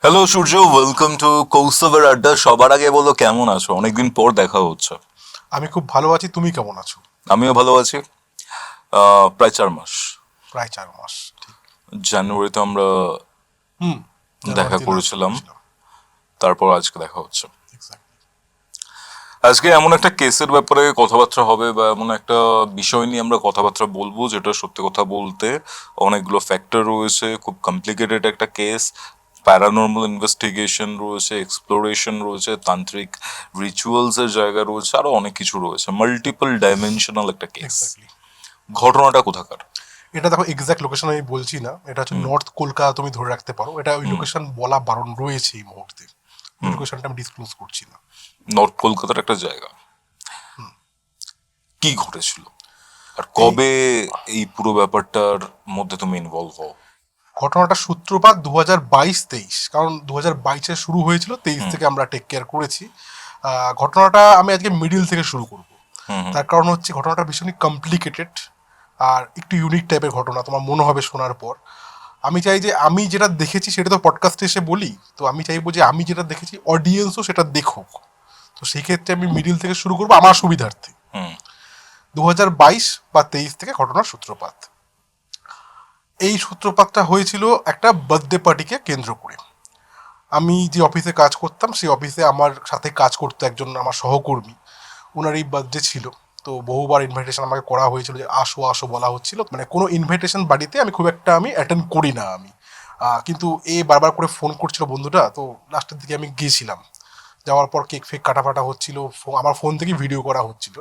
Hello Surya, welcome to কৌস্তবের আড্ডা। সবার আগে বলো কেমন আছো? অনেকদিন পর দেখা হচ্ছে। আমি খুব ভালো আছি। তুমি কেমন আছো? আমিও ভালো আছি। প্রায় 4 মাস। প্রায় 4 মাস। ঠিক। জানুয়ারিতে আমরা হুম। দেখা জানুয়ারিতে লাস্ট করেছিলাম, করেছিলাম। তারপর আজকে দেখা হচ্ছে। এক্স্যাক্টলি। আজকে এমন একটা কেসের ব্যাপারে কথাবার্তা হবে, বা এমন একটা বিষয় নিয়ে আমরা কথাবার্তা বলবো যেটা সত্যি কথা বলতে অনেকগুলো ফ্যাক্টর রয়েছে, খুব কমপ্লিকেটেড একটা কেস। প্যারানর্মাল ইনভেস্টিগেশন রয়েছে, এক্সপ্লোরেশন রয়েছে, তান্ত্রিক রিচুয়ালস এর জায়গা রয়েছে, আরো অনেক কিছু রয়েছে। মাল্টিপল ডাইমেনশনাল একটা কেস। এক্স্যাক্টলি। ঘটনাটা কোথাকার? এটা দেখো, এক্সাক্ট লোকেশন আমি বলছি না, এটা হচ্ছে হুম। নর্থ কলকাতা, তুমি ধরে রাখতে পারো। এটা ওই হুম। লোকেশন বলা বারণ রয়েছে এই মুহূর্তে। ওই হুম। লোকেশনটা আমি ডিসক্লোজ করছি না। নর্থ কলকাতার একটা জায়গা। হুম। কি ঘটেছিল আর এই কবে এই পুরো ব্যাপারটার মধ্যে তুমি ইনভলভ হও? ঘটনাটা সূত্রপাত 2022-23, কারণ 2022-এ শুরু হয়েছিল, 23 হুম। থেকে আমরা টেক কেয়ার করেছি। ঘটনাটা আমি আজকে মিডিল থেকে শুরু করব। হুম। হুম। তার কারণ হচ্ছে ঘটনাটা ভীষণই কমপ্লিকেটেড আর একটু ইউনিক টাইপের ঘটনা, তোমার মনে হবে শোনার পর। আমি চাই যে আমি যেটা দেখেছি সেটা তো পডকাস্টে এসে বলি, তো আমি চাইবো যে আমি যেটা দেখেছি অডিয়েন্সও সেটা দেখুক। তো সেই ক্ষেত্রে আমি মিডিল থেকে শুরু করবো আমার সুবিধার্থে। হুম। 2022 বা 23 থেকে ঘটনার সূত্রপাত। এই সূত্রপাতটা হয়েছিল একটা বার্থডে পার্টিকে কেন্দ্র করে। আমি যে অফিসে কাজ করতাম সেই অফিসে আমার সাথে কাজ করতো একজন আমার সহকর্মী। ওনার এই বার্থডে ছিল। তো বহুবার ইনভাইটেশন আমাকে করা হয়েছিল, যে আসো আসো বলা হচ্ছিল, মানে কোনো ইনভাইটেশন বাড়িতে আমি খুব একটা অ্যাটেন্ড করি না আমি। কিন্তু এ বারবার করে ফোন করছিল বন্ধুটা, তো লাস্টের দিকে আমি গিয়েছিলাম। যাওয়ার পর কেক ফেক কাটা ফাটা হচ্ছিল, আমার ফোন থেকে ভিডিও করা হচ্ছিল।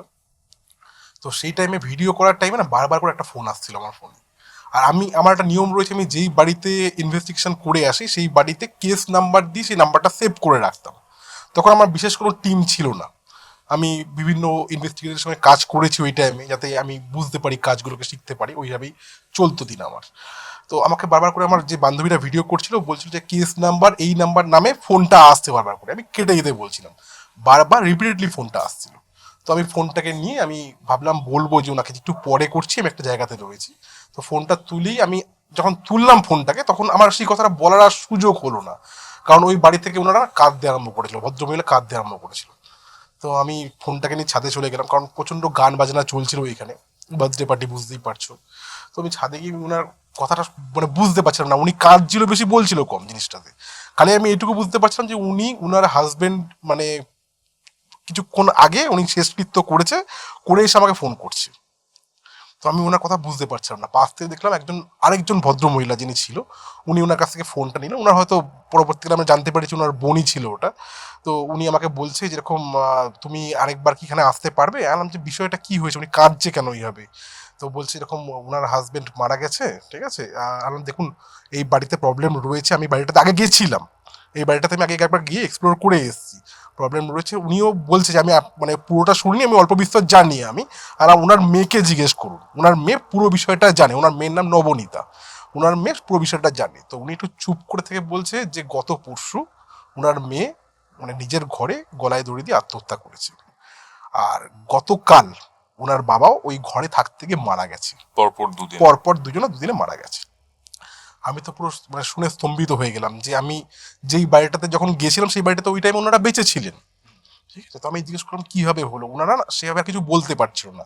তো সেই টাইমে ভিডিও করার টাইমে না বারবার করে একটা ফোন আসছিল আমার ফোনে। আর আমার একটা নিয়ম রয়েছে, আমি যেই বাড়িতে ইনভেস্টিগেশন করে আসি সেই বাড়িতে কেস নাম্বার দিয়ে সেই নাম্বারটা সেভ করে রাখতাম। তখন আমার বিশেষ কোনো টিম ছিল না। আমি বিভিন্ন ইনভেস্টিগেশনের সঙ্গে কাজ করেছি ওই টাইমে, যাতে আমি বুঝতে পারি, কাজগুলোকে শিখতে পারি, ওইভাবেই চলতো দিন আমার। তো আমাকে বারবার করে আমার যে বান্ধবীরা ভিডিও করছিল বলছিল যে কেস নাম্বার এই নাম্বার নামে ফোনটা আসছে বারবার করে, আমি কেটে যেতে বলছিলাম। বারবার রিপিটেডলি ফোনটা আসছিল। তো আমি ফোনটাকে নিয়ে আমি ভাবলাম বলবো যে ওনাকে একটু পরে করছি, আমি একটা জায়গাতে রয়েছি। তো ফোনটা তুলি আমি, যখন তুললাম ফোনটাকে তখন আমার সেই কথাটা বলার আর সুযোগ হলো না। কারণ ওই বাড়ি থেকে ওনারা কাঁদতে আরম্ভ করেছিল, ভদ্রমহিলা কাঁদতে আরম্ভ করেছিল। তো আমি ফোনটাকে নিয়ে ছাদে চলে গেলাম, কারণ প্রচণ্ড গান বাজনা চলছিল ওইখানে, বার্থডে পার্টি বুঝতেই পারছো। তো আমি ছাদে গিয়ে ওনার কথাটা মানে বুঝতে পারছিলাম না, উনি কাঁদছিল বেশি, বলছিল কম জিনিসটাতে। খালি আমি এইটুকু বুঝতে পারছিলাম যে উনি উনার হাজবেন্ড মানে কিছুক্ষণ আগে উনি শেষকৃত্য করেছে, করে এসে আমাকে ফোন করছে। তো আমি ওনার কথা বুঝতে পারছিলাম না। পাশ থেকে দেখলাম আরেকজন ভদ্র মহিলা যিনি ছিল, উনি ওনার কাছ থেকে ফোনটা নিলেন। ওনার হয়তো পরবর্তীকালে আমরা জানতে পেরেছি ওনার বোনই ছিল ওটা। তো উনি আমাকে বলছে যেরকম তুমি আরেকবার কি এখানে আসতে পারবে? আনলাম যে বিষয়টা কি হয়েছে, উনি কাঁদছে কেন এইভাবে? তো বলছে এরকম ওনার হাজবেন্ড মারা গেছে, ঠিক আছে। আনলাম দেখুন, এই বাড়িতে প্রবলেম রয়েছে, আমি বাড়িটাতে আগে গিয়েছিলাম, এই বাড়িটাতে আমি আগে একবার গিয়ে এক্সপ্লোর করে এসেছি। প্রবলেম রয়েছে, উনিও বলছে যে আমি মানে পুরোটা শুনিনি, আমি অল্প বিস্তর জানি আমি। আর ওনার মেয়েকে জিজ্ঞেস করুন, ওনার মেয়ে পুরো বিষয়টা জানে, ওনার মেয়ের নাম নবনীতা। ওনার মেয়ে পুরো বিষয়টা জানে। তো উনি একটু চুপ করে থেকে বলছে যে গত পরশু ওনার মেয়ে মানে নিজের ঘরে গলায় দড়ি দিয়ে আত্মহত্যা করেছে। আর গতকাল ওনার বাবাও ওই ঘরে থাকতে গিয়ে মারা গেছে। পরপর দুদিনে? পরপর দুদিনে মারা গেছে। আমি তো পুরো মানে শুনে স্তম্ভিত হয়ে গেলাম, যে আমি যেই বাড়িটাতে যখন গেছিলাম সেই বাড়িটাতে ওই টাইম ওনারা বেঁচে ছিলেন, ঠিক আছে। তো আমি জিজ্ঞেস করলাম কিভাবে হলো, ওনারা না সেভাবে আর কিছু বলতে পারছিল না।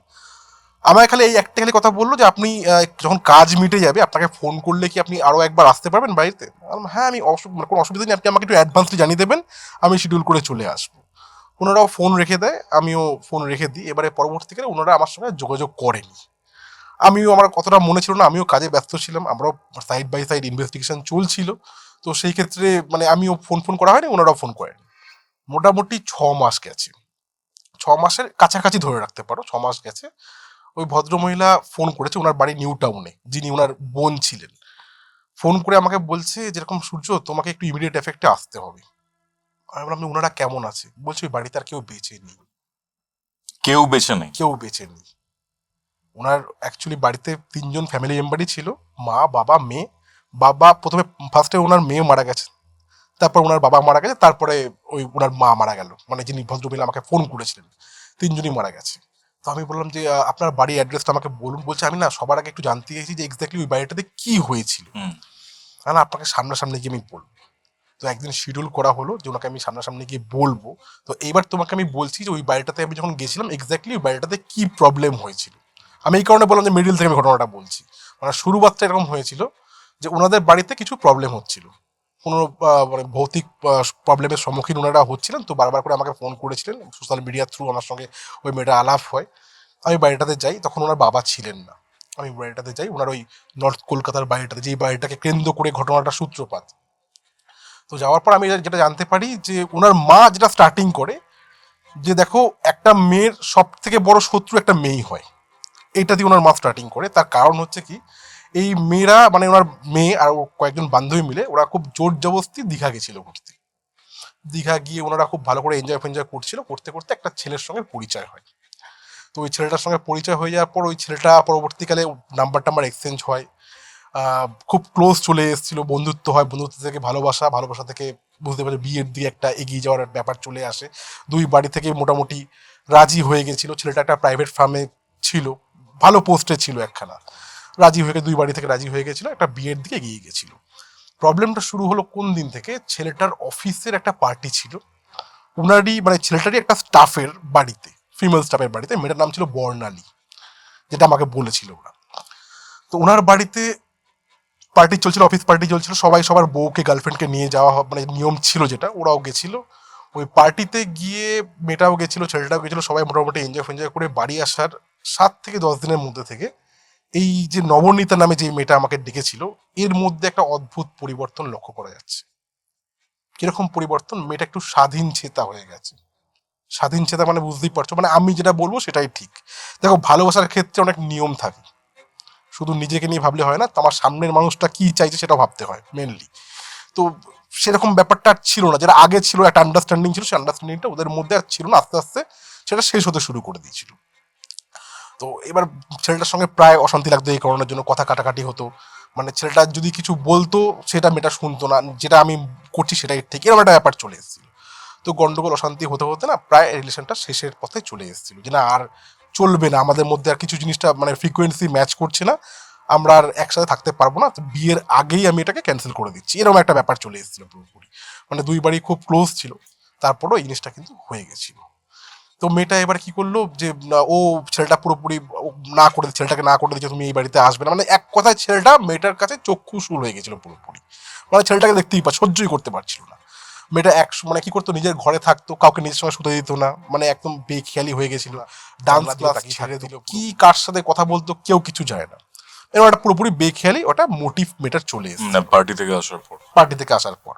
আমায় খালি এই একটা খালি কথা বললো যে আপনি যখন কাজ মিটে যাবে আপনাকে ফোন করলে কি আপনি আরো একবার আসতে পারবেন বাড়িতে? হ্যাঁ, আমি মানে কোনো অসুবিধা নেই, আপনি আমাকে একটু অ্যাডভান্সলি জানিয়ে দেবেন, আমি শিডিউল করে চলে আসবো। ওনারাও ফোন রেখে দেয়, আমিও ফোন রেখে দিই। এবারে পরবর্তীকালে ওনারা আমার সঙ্গে যোগাযোগ করেনি। আমিও, আমার কতটা মনে ছিল না, আমিও কাজে ব্যস্ত ছিলাম, আমরাও সাইড বাই সাইড ইনভেস্টিগেশন চলছিল। তো সেই ক্ষেত্রে মানে আমিও ফোন করা হয়নি, ওনারাও ফোন করেনি। মোটামুটি 6 মাস গেছে, 6 মাসের কাছাকাছি ধরে রাখতে পারো, 6 মাস গেছে। ওই ভদ্রমহিলা ফোন করেছে, ওনার বাড়ি নিউ টাউনে, যিনি ওনার বোন ছিলেন। ফোন করে আমাকে বলছে যেরকম সূর্য তোমাকে একটু ইমিডিয়েট এফেক্টে আসতে হবে। আমি বললাম ওনারা কেমন আছে? বলছে ওই বাড়িতে আর কেউ বেঁচে নেই। কেউ বেছে নেই? কেউ বেঁচে নেই। ওনার অ্যাকচুয়ালি বাড়িতে 3জন ফ্যামিলি মেম্বারই ছিল, মা বাবা মেয়ে। বাবা প্রথমে, ফার্স্টে ওনার মেয়ে মারা গেছে, তারপর ওনার বাবা মারা গেছে, তারপরে ওই ওনার মা মারা গেল, মানে যিনি ভদ্রমহিলা আমাকে ফোন করেছিলেন। 3জনই মারা গেছে। তো আমি বললাম যে আপনার বাড়ির অ্যাড্রেসটা আমাকে বলুন। বলছে আমি না সবার আগে একটু জানতে চাইছি যে এক্স্যাক্টলি ওই বাড়িটাতে কি হয়েছিল, হুম। না আপনাকে সামনাসামনি গিয়ে আমি বলবো। তো একদিন শিডিউল করা হলো যে ওনাকে আমি সামনাসামনি গিয়ে বলবো। তো এইবার তোমাকে আমি বলছি যে ওই বাড়িটাতে আমি যখন গেছিলাম এক্স্যাক্টলি ওই বাড়িটাতে কি প্রবলেম হয়েছিল। আমি এই কারণে বললাম যে মিডিল থেকে আমি ঘটনাটা বলছি। মানে শুরু বাচ্চা এরকম হয়েছিল যে ওনাদের বাড়িতে কিছু প্রবলেম হচ্ছিল, কোনো মানে ভৌতিক প্রবলেমের সম্মুখীন ওনারা হচ্ছিলেন। তো বারবার করে আমাকে ফোন করেছিলেন, সোশ্যাল মিডিয়ার থ্রু আমার সঙ্গে ওই মেয়েটা আলাপ হয়। আমি বাড়িটাতে যাই, তখন ওনার বাবা ছিলেন না। আমি বাড়িটাতে যাই, ওনার ওই নর্থ কলকাতার বাড়িটাতে, যেই বাড়িটাকে কেন্দ্র করে ঘটনাটা সূত্রপাত। তো যাওয়ার পর আমি যেটা জানতে পারি যে ওনার মা যেটা স্টার্টিং করে যে দেখো একটা মেয়ের সব থেকে বড় শত্রু একটা মেয়েই হয়, এইটা দিয়ে ওনার মা স্টার্টিং করে। তার কারণ হচ্ছে কি, এই মেয়েরা মানে ওনার মেয়ে আর ওর কয়েকজন বান্ধবী মিলে ওরা খুব জোর জবরদস্তি দীঘা গেছিল ঘুরতে। দীঘা গিয়ে ওনারা খুব ভালো করে এনজয় ফেনজয় করছিল, করতে করতে একটা ছেলের সঙ্গে পরিচয় হয়। তো ওই ছেলেটার সঙ্গে পরিচয় হয়ে যাওয়ার পর ওই ছেলেটা পরবর্তীকালে নাম্বার টাম্বার এক্সচেঞ্জ হয়, খুব ক্লোজ চলে এসেছিল, বন্ধুত্ব হয়, বন্ধুত্ব থেকে ভালোবাসা, ভালোবাসা থেকে বুঝতে পারে বিয়ের দিয়ে একটা এগিয়ে যাওয়ার ব্যাপার চলে আসে। দুই বাড়ি থেকে মোটামুটি রাজি হয়ে গেছিল। ছেলেটা একটা প্রাইভেট ফার্মে ছিল, ভালো পোস্টে ছিল একখানা, রাজি হয়ে দুই বাড়ি থেকে রাজি হয়ে গেছিল, একটা বিয়ের দিকে এগিয়ে গেছিল। প্রবলেমটা শুরু হলো কোন দিন থেকে, ছেলেটার অফিসের একটা পার্টি ছিল, উনারই মানে ছেলেটারই একটা স্টাফের বাড়িতে, ফিমেল স্টাফের বাড়িতে। মেয়েটার নাম ছিল বর্ণালী, যেটা আমাকে বলেছিল ওরা। তো ওনার বাড়িতে পার্টি চলছিল, অফিস পার্টি চলছিল, সবাই সবার বউকে গার্লফ্রেন্ডকে নিয়ে যাওয়া মানে নিয়ম ছিল যেটা, ওরাও গেছিল। ওই পার্টিতে গিয়ে মেয়েটাও গেছিল, ছেলেটাও গেছিল, সবাই মোটামুটি এনজয় ফেনজয় করে বাড়ি আসার 7 থেকে 10 দিনের মধ্যে থেকে এই যে নবনীতা নামে যে মেয়েটা আমাকে ডেকেছিল, এর মধ্যে একটা অদ্ভুত পরিবর্তন লক্ষ্য করা যাচ্ছে। কিরকম পরিবর্তন, মেয়েটা একটু স্বাধীন চেতা হয়ে গেছে। স্বাধীন চেতা মানে বুঝতেই পারছো, মানে আমি যেটা বলবো সেটাই ঠিক। দেখো ভালোবাসার ক্ষেত্রে অনেক নিয়ম থাকে, শুধু নিজেকে নিয়ে ভাবলে হয় না, তো আমার সামনের মানুষটা কি চাইছে সেটাও ভাবতে হয় মেনলি। তো সেরকম ব্যাপারটা আর ছিল না, যেটা আগে ছিল একটা আন্ডারস্ট্যান্ডিং ছিল, সেই আন্ডারস্ট্যান্ডিংটা ওদের মধ্যে আর ছিল না। আস্তে আস্তে সেটা শেষ হতে শুরু করে দিয়েছিল। তো এবার ছেলেটার সঙ্গে প্রায় অশান্তি লাগতো এই কারণের জন্য, কথা কাটাকাটি হতো। মানে ছেলেটা যদি কিছু বলতো সেটা মেয়েটা শুনতো না, যেটা আমি করছি সেটাই ঠিক, এরকম একটা ব্যাপার চলে এসেছিল। তো গন্ডগোল অশান্তি হতে হতে না প্রায় রিলেশনটা শেষের পথে চলে এসেছিল, যে না আর চলবে না, আমাদের মধ্যে আর কিছু জিনিসটা মানে ফ্রিকোয়েন্সি ম্যাচ করছে না, আমরা আর একসাথে থাকতে পারবো না, তো বিয়ের আগেই আমি এটাকে ক্যান্সেল করে দিচ্ছি, এরকম একটা ব্যাপার চলে এসেছিল পুরোপুরি। মানে দুই বাড়ি খুব ক্লোজ ছিল, তারপরও এই জিনিসটা কিন্তু হয়ে গেছিল। তো মেয়েটা এবার কি করলো যে ও ছেলেটা পুরোপুরি না করে ছেলেটাকে না করে দিচ্ছে, তুমি এই বাড়িতে আসবে না, মানে এক কথায় ছেলেটা মেয়েটার কাছে চক্ষু শুরু হয়ে গেছিল পুরোপুরি। মানে ছেলেটাকে দেখতেই সহ্যই করতে পারছিল না। মেয়েটা মানে কি করতো, নিজের ঘরে থাকতো, কাউকে নিজের সঙ্গে শুতে দিত না, মানে একদম বেখেয়ালি হয়ে গেছিল। ডান্স ক্লাস ছেড়ে দিল, কি কার সাথে কথা বলতো কেউ কিছু যায় না, এবার একটা পুরোপুরি বেখেয়ালি, ওটা মোটিভ মেটার চলে এসেছে পার্টি থেকে আসার পর। পার্টি থেকে আসার পর।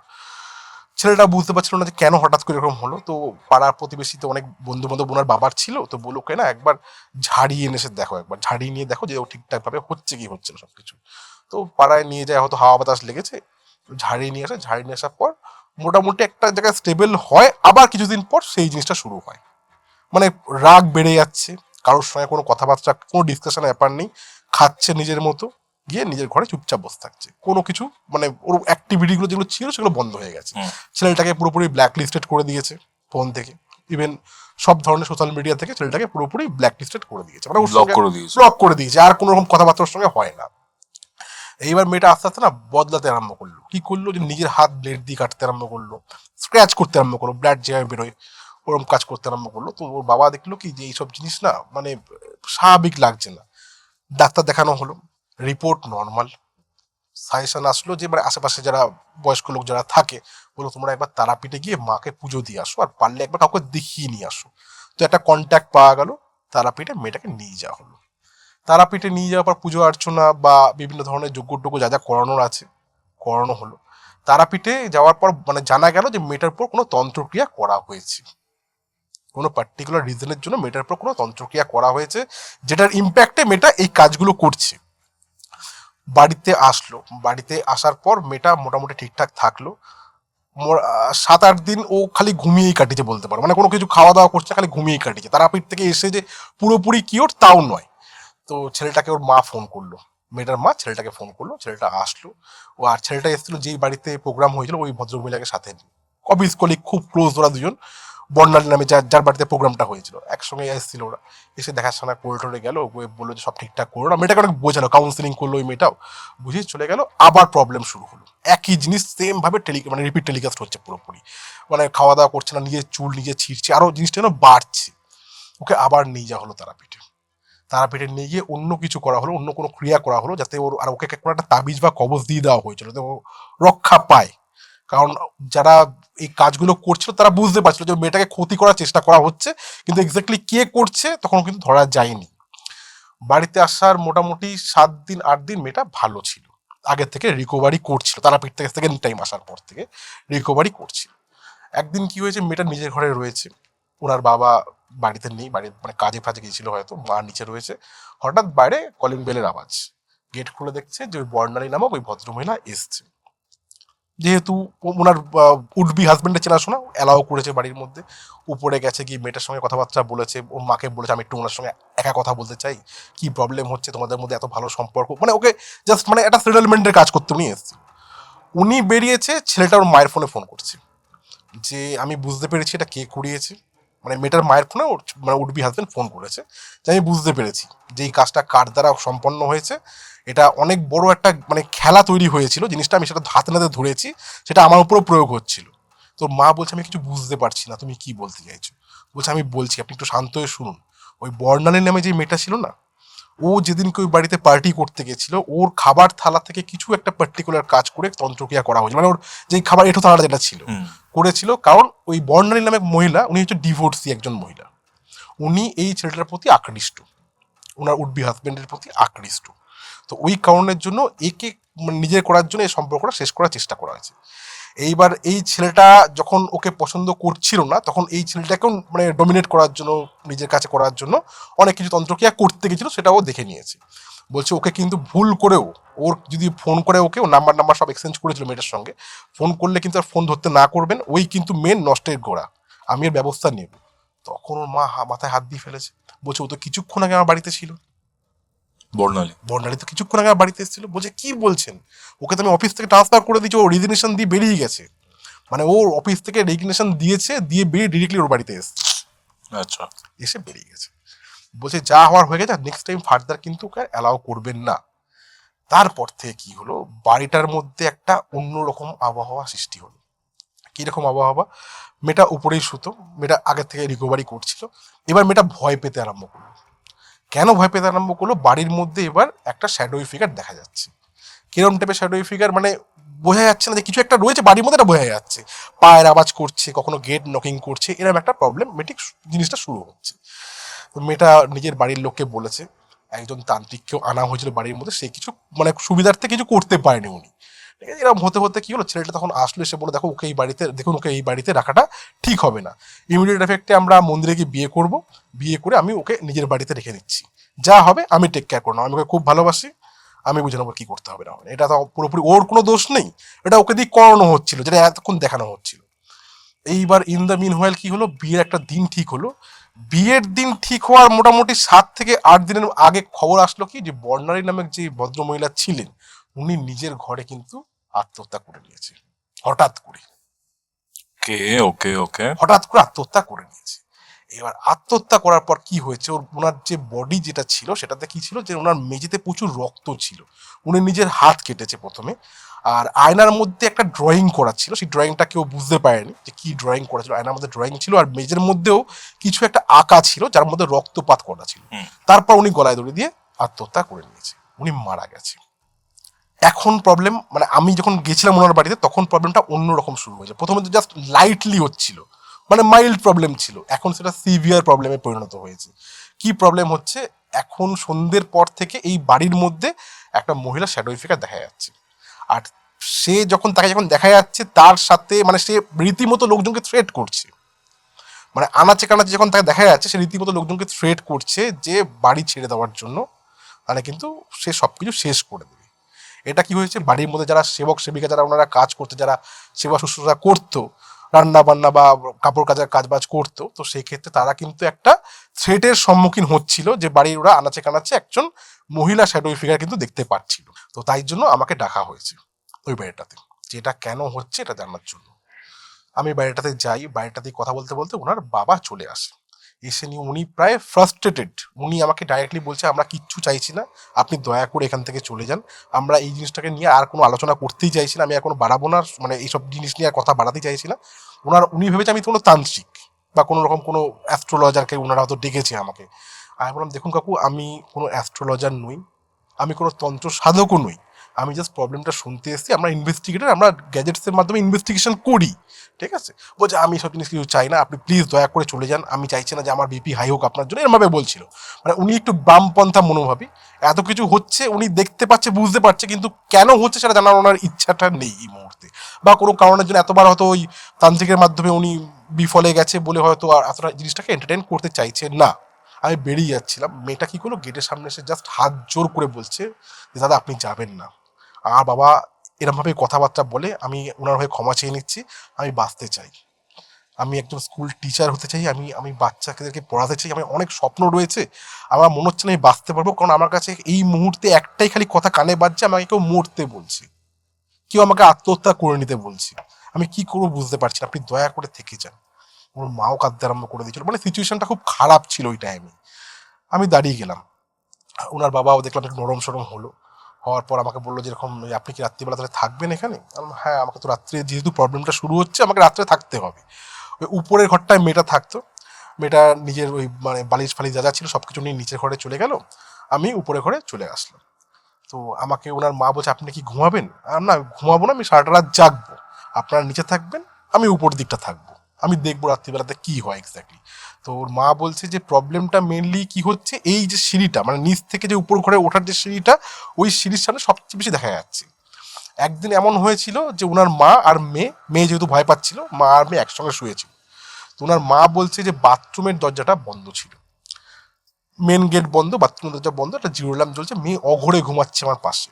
ছেলেটা বুঝতে পারছিল না যে কেন হঠাৎ করে এরকম হলো। তো পাড়ার প্রতিবেশীতে অনেক বন্ধু বান্ধব ওনার বাবার ছিল, তো বললো কেনা একবার ঝাড়িয়ে এনে এসে দেখো, একবার ঝাড়িয়ে নিয়ে দেখো যে ও ঠিকঠাক ভাবে হচ্ছে কি হচ্ছে না সবকিছু। তো পাড়ায় নিয়ে যায়, হয়তো হাওয়া বাতাস লেগেছে, ঝাড়িয়ে নিয়ে আসে, ঝাড়িয়ে নিয়ে আসার পর মোটামুটি একটা জায়গায় স্টেবল হয়, আবার কিছুদিন পর সেই জিনিসটা শুরু হয়। মানে রাগ বেড়ে যাচ্ছে, কারোর সঙ্গে কোনো কথাবার্তা, কোনো ডিসকাশনের ব্যাপার নেই, খাচ্ছে নিজের মতো, গিয়ে নিজের ঘরে চুপচাপ বসে থাকছে, কোনো কিছু মানে ওর অ্যাক্টিভিটিগুলো যেগুলো ছিল সেগুলো বন্ধ হয়ে গেছে। ছেলেটাকে পুরোপুরি ব্ল্যাক লিস্টেড করে দিয়েছে ফোন থেকে, ইভেন সব ধরনের সোশ্যাল মিডিয়া থেকে ছেলেটাকে পুরোপুরি ব্ল্যাক লিস্টেড করে দিয়েছে, মানে ওর ব্লক সঙ্গে করে দিয়েছে। ব্লক করে দিয়েছে, আর কোনো রকম কথাবার্তা ওর সঙ্গে হয় না। এইবার মেয়েটা আস্তে আস্তে না বদলাতে আরম্ভ করলো, কি করলো যে নিজের হাত ব্লেড দিয়ে কাটতে আরম্ভ করলো, স্ক্র্যাচ করতে আরম্ভ করলো, ব্লাড যেভাবে বেরোয় ওরকম কাজ করতে আরম্ভ করলো। তো ওর বাবা দেখলো কি যে এইসব জিনিস না মানে স্বাভাবিক লাগছে না। ডাক্তার দেখানো হলো, রিপোর্ট নর্মাল। সাজেশন আসলো যে মানে আশেপাশে যারা বয়স্ক লোক যারা থাকে, বলো তোমরা একবার তারাপীঠে গিয়ে মাকে পুজো দিয়ে আসো, আর পারলে একবার কাউকে দেখিয়ে নিয়ে আসো। তো একটা কন্ট্যাক্ট পাওয়া গেল, তারাপীঠে মেয়েটাকে নিয়ে যাওয়া হলো। তারাপীঠে নিয়ে যাওয়ার পর পুজো অর্চনা বা বিভিন্ন ধরনের যজ্ঞ যা যা করানোর আছে করানো হলো। তারাপীঠে যাওয়ার পর মানে জানা গেল যে মেয়েটার উপর কোনো তন্ত্রক্রিয়া করা হয়েছে, কোনো পার্টিকুলার রিজনের জন্য মেয়েটার উপর কোনো তন্ত্রক্রিয়া করা হয়েছে, যেটার ইম্প্যাক্টে মেয়েটা এই কাজগুলো করছে। বাড়িতে আসলো, বাড়িতে আসার পর মেয়েটা মোটামুটি ঠিকঠাক থাকলো। 7-8 দিন ও খালি ঘুমিয়েই কাটিয়েছে বলতে পারো, মানে কোনো কিছু খাওয়া দাওয়া করছে, খালি ঘুমিয়েই কাটিয়েছে। তারাপীঠ থেকে এসে যে পুরোপুরি কিওর তাও নয়। তো ছেলেটাকে ওর মা ফোন করলো, মেয়েটার মা ছেলেটাকে ফোন করলো, ছেলেটা আসলো। ও আর ছেলেটা এসেছিল যেই বাড়িতে প্রোগ্রাম হয়েছিল ওই ভদ্রমহিলাকে সাথে নিয়ে, অফিস কলিগ, খুব ক্লোজ ওরা দুজন। বর্ণালী নামে যার বাড়িতে প্রোগ্রামটা হয়েছিল, একসঙ্গে এসেছিল ওরা, এসে দেখাশোনা করে টোরে গেল, বললো যে সব ঠিকঠাক করো না, মেয়েটাকে অনেক বোঝালো, কাউন্সিলিং করলো, ওই মেয়েটাও বুঝিয়ে চলে গেল। আবার প্রবলেম শুরু হলো, একই জিনিস সেম ভাবে মানে রিপিট টেলিকাস্ট হচ্ছে পুরোপুরি, মানে খাওয়া দাওয়া করছে না, নিজের চুল নিজে ছিঁড়ছে, আরো জিনিসটা যেন বাড়ছে। ওকে আবার নিয়ে যাওয়া হলো তারাপীঠে নিয়ে গিয়ে অন্য কিছু করা হলো, অন্য কোনো ক্রিয়া করা হলো, যাতে ওর, আর ওকে কোনো একটা তাবিজ বা কবজ দিয়ে দেওয়া হয়েছিল যাতে ও রক্ষা পায়। কারণ যারা এই কাজগুলো করছিল তারা বুঝতে পারছিল যে মেয়েটাকে ক্ষতি করার চেষ্টা করা হচ্ছে, কিন্তু এক্স্যাক্টলি কে করছে তখন কিন্তু ধরা যায়নি। বাড়িতে আসার মোটামুটি 7 দিন 8 দিন মেয়েটা ভালো ছিল, আগের থেকে রিকভারি করছিল, তারাপীঠ থেকে সেকেন্ড টাইম আসার পর থেকে রিকভারি করছিল। একদিন কি হয়েছে, মেয়েটা নিজের ঘরে রয়েছে, ওনার বাবা বাড়িতে নেই, বাড়ির মানে কাজে ফাজে গিয়েছিল হয়তো, মা নিচে রয়েছে, হঠাৎ বাইরে কলিং বেলের আওয়াজ, গেট খুলে দেখছে যে ওই বর্ণালী নামক ওই ভদ্রমহিলা এসছে। যেহেতু ওনার উডবি হাজবেন্ডের চেনাশোনা, অ্যালাও করেছে বাড়ির মধ্যে, উপরে গেছে, গিয়ে মেয়েটার সঙ্গে কথাবার্তা বলেছে, ওর মাকে বলেছে আমি একটু ওনার সঙ্গে একা কথা বলতে চাই, কি প্রবলেম হচ্ছে তোমাদের মধ্যে, এত ভালো সম্পর্ক, মানে ওকে জাস্ট মানে একটা সেটেলমেন্টের কাজ করতে উনি এসছে। উনি বেরিয়েছে, ছেলেটা ওর মায়ের ফোন করছে যে আমি বুঝতে পেরেছি এটা কে করিয়েছে, মানে মেয়েটার মায়ের ফোনে ওর মানে উডবি হাজবেন্ড ফোন করেছে যে আমি বুঝতে পেরেছি যে এই কাজটা কার দ্বারা সম্পন্ন হয়েছে, এটা অনেক বড় একটা মানে খেলা তৈরি হয়েছিল, জিনিসটা আমি সেটা হাতে নাতে ধরেছি, সেটা আমার উপরও প্রয়োগ হচ্ছিল। তো মা বলছে আমি কিছু বুঝতে পারছি না তুমি কি বলতে চাইছো। বলছে আমি বলছি, আপনি একটু শান্ত হয়ে শুনুন। ওই বর্ণালী নামে যে মেয়েটা ছিল না, ও যেদিনকে ওই বাড়িতে পার্টি করতে গেছিল, ওর খাবার থালা থেকে কিছু একটা পার্টিকুলার কাজ করে তন্ত্রক্রিয়া করা হয়েছিল, মানে ওর যে খাবার এঁঠো থালাটা যেটা ছিল করেছিল, কারণ ওই বর্ণালী নামে মহিলা, উনি হচ্ছে ডিভোর্সি একজন মহিলা, উনি এই ছেলেটার প্রতি আকৃষ্ট, ওনার উডবি হাজবেন্ডের প্রতি আকৃষ্ট। তো ওই কারণের জন্য একে মানে নিজের করার জন্য এই সম্পর্কটা শেষ করার চেষ্টা করা হয়েছে। এইবার এই ছেলেটা যখন ওকে পছন্দ করছিল না, তখন এই ছেলেটাকেও মানে ডমিনেট করার জন্য, নিজের কাছে করার জন্য অনেক কিছু তন্ত্রক্রিয়া করতে গেছিল, সেটাও দেখে নিয়েছে। বলছে ওকে কিন্তু ভুল করেও, ওর যদি ফোন করে ওকে, ও নাম্বার সব এক্সচেঞ্জ করেছিল মেয়েটার সঙ্গে, ফোন করলে কিন্তু আর ফোন ধরতে না করবেন, ওই কিন্তু মেন নষ্টের গোড়া, আমি এর ব্যবস্থা নেব। তখন ওর মা মাথায় হাত দিয়ে ফেলেছে, বলছে ও তো কিছুক্ষণ আগে আমার বাড়িতে ছিল, বর্ণালী তো কিছুক্ষণ আগে আমার বাড়িতে এসেছিল। বলছে কি বলছেন, ওকে তো আমি অফিস থেকে ট্রান্সফার করে দিচ্ছি, ও রিজিগনেশন দিয়ে বেরিয়ে গেছে, মানে ওর অফিস থেকে রেজিগনেশন দিয়েছে, দিয়ে বেরিয়ে ডিরেক্টলি ওর বাড়িতে এসছে, আচ্ছা, এসে বেরিয়ে গেছে। বলছে যা হওয়ার হয়ে গেছে, নেক্সট টাইম ফার্দার কিন্তু ওকে অ্যালাউ করবেন না। তারপর থেকে কি হলো, বাড়িটার মধ্যে একটা অন্যরকম আবহাওয়া সৃষ্টি হলো। কিরকম আবহাওয়া, মেয়েটা উপরেই শুতো, মেয়েটা আগের থেকে রিকভারি করছিল, এবার মেয়েটা ভয় পেতে আরম্ভ করলো। কেন ভয় পেতে আরম্ভ করলো, বাড়ির মধ্যে এবার একটা শ্যাডোই ফিগার দেখা যাচ্ছে। কিরম টাইপের শ্যাডোই ফিগার, মানে বোঝা যাচ্ছে না যে কিছু একটা রয়েছে বাড়ির মধ্যে, এটা বোঝা যাচ্ছে, পায়ের আওয়াজ করছে, কখনো গেট নকিং করছে, এরকম একটা প্রবলেমেটিক জিনিসটা শুরু হচ্ছে। তো মেয়েটা নিজের বাড়ির লোককে বলেছে, একজন তান্ত্রিককেও আনা হয়েছিল বাড়ির মধ্যে, সে কিছু মানে সুবিধার্থে কিছু করতে পারেনি উনি। ঠিক আছে, এরকম হতে হতে কি হলো, ছেলেটা তখন আসলো, এসে বলে দেখো ওকে এই বাড়িতে, দেখুন ওকে এই বাড়িতে রাখাটা ঠিক হবে না, ইমিডিয়েট এফেক্টে আমরা মন্দিরে গিয়ে বিয়ে করব, বিয়ে করে আমি ওকে নিজের বাড়িতে রেখে দিচ্ছি, যা হবে আমি টেক কেয়ার করবো, আমি ওকে খুব ভালোবাসি, আমি বুঝে নেবো কি করতে হবে না হবে। এটা তো পুরোপুরি ওর কোনো দোষ নেই, এটা ওকে দিয়ে করানো হচ্ছিল, যেটা এতক্ষণ দেখানো হচ্ছিল। এইবার ইন দ্য মিন হোয়াইল কি হলো, বিয়ের একটা দিন ঠিক হলো। বিয়ের দিন ঠিক হওয়ার মোটামুটি 7 থেকে 8 দিনের আগে খবর আসলো কি, যে বর্ণালী নামক যে ভদ্রমহিলা ছিলেন, উনি নিজের ঘরে কিন্তু আত্মহত্যা করে নিয়েছে, হঠাৎ করে, ওকে ওকে ওকে। হঠাৎ করে আত্মহত্যা করে নিয়েছে। এবার আত্মহত্যা করার পর কি হয়েছে, ওনার যে বডি যেটা ছিল সেটাতে কি ছিল, যে ওনার মেঝেতে প্রচুর রক্ত ছিল, উনি নিজের হাত কেটেছে প্রথমে, আর আয়নার মধ্যে একটা ড্রয়িং করা ছিল, সেই ড্রয়িংটা কেউ বুঝতে পারেনি যে কি ড্রয়িং করা ছিল, আয়নার মধ্যে ড্রয়িং ছিল, আর মেঝের মধ্যেও কিছু একটা আঁকা ছিল যার মধ্যে রক্তপাত করা ছিল। তারপর উনি গলায় দড়ি দিয়ে আত্মহত্যা করে নিয়েছে, উনি মারা গেছে। এখন প্রবলেম, মানে আমি যখন গেছিলাম ওনার বাড়িতে তখন প্রবলেমটা অন্যরকম শুরু হয়েছে। প্রথমে তো জাস্ট লাইটলি হচ্ছিল, মানে মাইল্ড প্রবলেম ছিল, এখন সেটা সিভিয়ার প্রবলেমে পরিণত হয়েছে। কি প্রবলেম হচ্ছে, এখন সন্ধ্যের পর থেকে এই বাড়ির মধ্যে একটা মহিলা শ্যাডো ফিগার দেখা যাচ্ছে, আর সে যখন তাকে যখন দেখা যাচ্ছে তার সাথে মানে সে রীতিমতো লোকজনকে থ্রেট করছে, মানে আনাচে কানাচে যখন তাকে দেখা যাচ্ছে সে রীতিমতো লোকজনকে থ্রেট করছে যে বাড়ি ছেড়ে দেওয়ার জন্য, মানে কিন্তু সে সবকিছু শেষ করে দেবে। এটা কি হয়েছে, বাড়ির মধ্যে যারা সেবক সেবিকা যারা ওনারা কাজ করতে, যারা সেবা শুশ্রূষা করতো, রান্না বান্না বা কাপড় কাচার কাজ বাজ করতো, তো সেই ক্ষেত্রে তারা কিন্তু একটা থ্রেটের সম্মুখীন হচ্ছিল, যে বাড়ির ওরা আনাচে কানাচে একজন মহিলা শ্যাডো ফিগার কিন্তু দেখতে পাচ্ছিল। তো তাই জন্য আমাকে ডাকা হয়েছে ওই বাড়িটাতে, যে এটা কেন হচ্ছে এটা জানার জন্য। আমি বাড়িটাতে যাই, বাড়িটাতে কথা বলতে বলতে ওনার বাবা চলে আসে। এসে নিয়ে উনি প্রায় ফ্রাস্ট্রেটেড। উনি আমাকে ডাইরেক্টলি বলছে, আমরা কিচ্ছু চাইছি না, আপনি দয়া করে এখান থেকে চলে যান। আমরা এই জিনিসটাকে নিয়ে আর কোনো আলোচনা করতেই চাইছি না, আমি আর কোনো বাড়াবো না, মানে এইসব জিনিস নিয়ে আর কথা বাড়াতেই চাইছি না। উনি ভেবেছে আমি কোনো তান্ত্রিক বা কোনো রকম কোনো অ্যাস্ট্রোলজারকে ওনারা হয়তো ডেকেছে আমাকে। আমি বললাম, দেখুন কাকু, আমি কোনো অ্যাস্ট্রোলজার নই, আমি কোনো তন্ত্র সাধকও নই, আমি জাস্ট প্রবলেমটা শুনতে এসেছি, আমরা ইনভেস্টিগেটর, আমরা গ্যাজেটসের মাধ্যমে ইনভেস্টিগেশন করি, ঠিক আছে? বলছে আমি সব জিনিস কিছু চাই না, আপনি প্লিজ দয়া করে চলে যান, আমি চাইছি না যে আমার বিপি হাই হোক আপনার জন্য, এরমভাবে বলছিল। মানে উনি একটু বামপন্থা মনোভাবী, এত কিছু হচ্ছে উনি দেখতে পাচ্ছে, বুঝতে পারছে, কিন্তু কেন হচ্ছে সেটা জানার ওনার ইচ্ছাটা নেই এই মুহূর্তে, বা কোনো কারণের জন্য এতবার হয়তো ওই তান্ত্রিকের মাধ্যমে উনি বিফলে গেছে বলে হয়তো আর এতটা জিনিসটাকে এন্টারটেইন করতে চাইছে না। আমি বেরিয়ে যাচ্ছিলাম, মেয়েটা কি করলো, গেটের সামনে এসে জাস্ট হাত জোর করে বলছে যে দাদা আপনি যাবেন না। আর বাবা এরমভাবে কথাবার্তা বলে, আমি ওনার হয়ে ক্ষমা চেয়ে নিচ্ছি, আমি বাঁচতে চাই, আমি একজন স্কুল টিচার হতে চাই, আমি আমি বাচ্চাদেরকে পড়াতে চাই, আমার অনেক স্বপ্ন রয়েছে, আমার মনে হচ্ছে না আমি বাঁচতে পারবো, কারণ আমার কাছে এই মুহূর্তে একটাই খালি কথা কানে বাজছে, আমাকে কেউ মরতে বলছে, কেউ আমাকে আত্মহত্যা করে নিতে বলছে, আমি কি করবো বুঝতে পারছি না, আপনি দয়া করে থেকে যান। ওর মাও কাঁদতে আরম্ভ করে দিয়েছিল, মানে সিচুয়েশনটা খুব খারাপ ছিল ওই টাইমে। আমি দাঁড়িয়ে গেলাম, ওনার বাবাও দেখলাম একটু নরম সরম হলো। হওয়ার পর আমাকে বললো, যেরকম আপনি কি রাত্রিবেলা তাহলে থাকবেন এখানে? আমি বললাম, হ্যাঁ, আমাকে তো রাত্রে যেহেতু প্রবলেমটা শুরু হচ্ছে, আমাকে রাত্রে থাকতে হবে। ওই উপরের ঘরটায় মেয়েটা থাকতো, মেয়েটা নিজের ওই মানে বালিশ ফালিশ যা যা ছিল সব কিছু নিয়ে নিচের ঘরে চলে গেল, আমি উপরের ঘরে চলে আসলাম। তো আমাকে ওনার মা বলছে, আপনি কি ঘুমাবেন? আর না, ঘুমাবো না, আমি সারাটা রাত জাগবো, আপনারা নিচে থাকবেন, আমি উপর দিকটা থাকবো, আমি দেখবো রাত্রিবেলাতে কি হয় এক্স্যাক্টলি। তো ওর মা বলছে যে প্রবলেমটা মেনলি কি হচ্ছে, এই যে সিঁড়িটা, মানে নিচ থেকে যে উপর ঘরে ওঠার যে সিঁড়িটা, ওই সিঁড়ির সামনে সবচেয়ে বেশি দেখা যাচ্ছে। একদিন এমন হয়েছিল যে ওনার মা আর মেয়ে, মেয়ে যেহেতু ভয় পাচ্ছিল, মা আর মেয়ে একসঙ্গে শুয়েছিল। তো ওনার মা বলছে যে বাথরুমের দরজাটা বন্ধ ছিল, মেন গেট বন্ধ, বাথরুমের দরজা বন্ধ, একটা জিরো ল্যাম্প জ্বলছে, মেয়ে অঘরে ঘুমাচ্ছে আমার পাশে,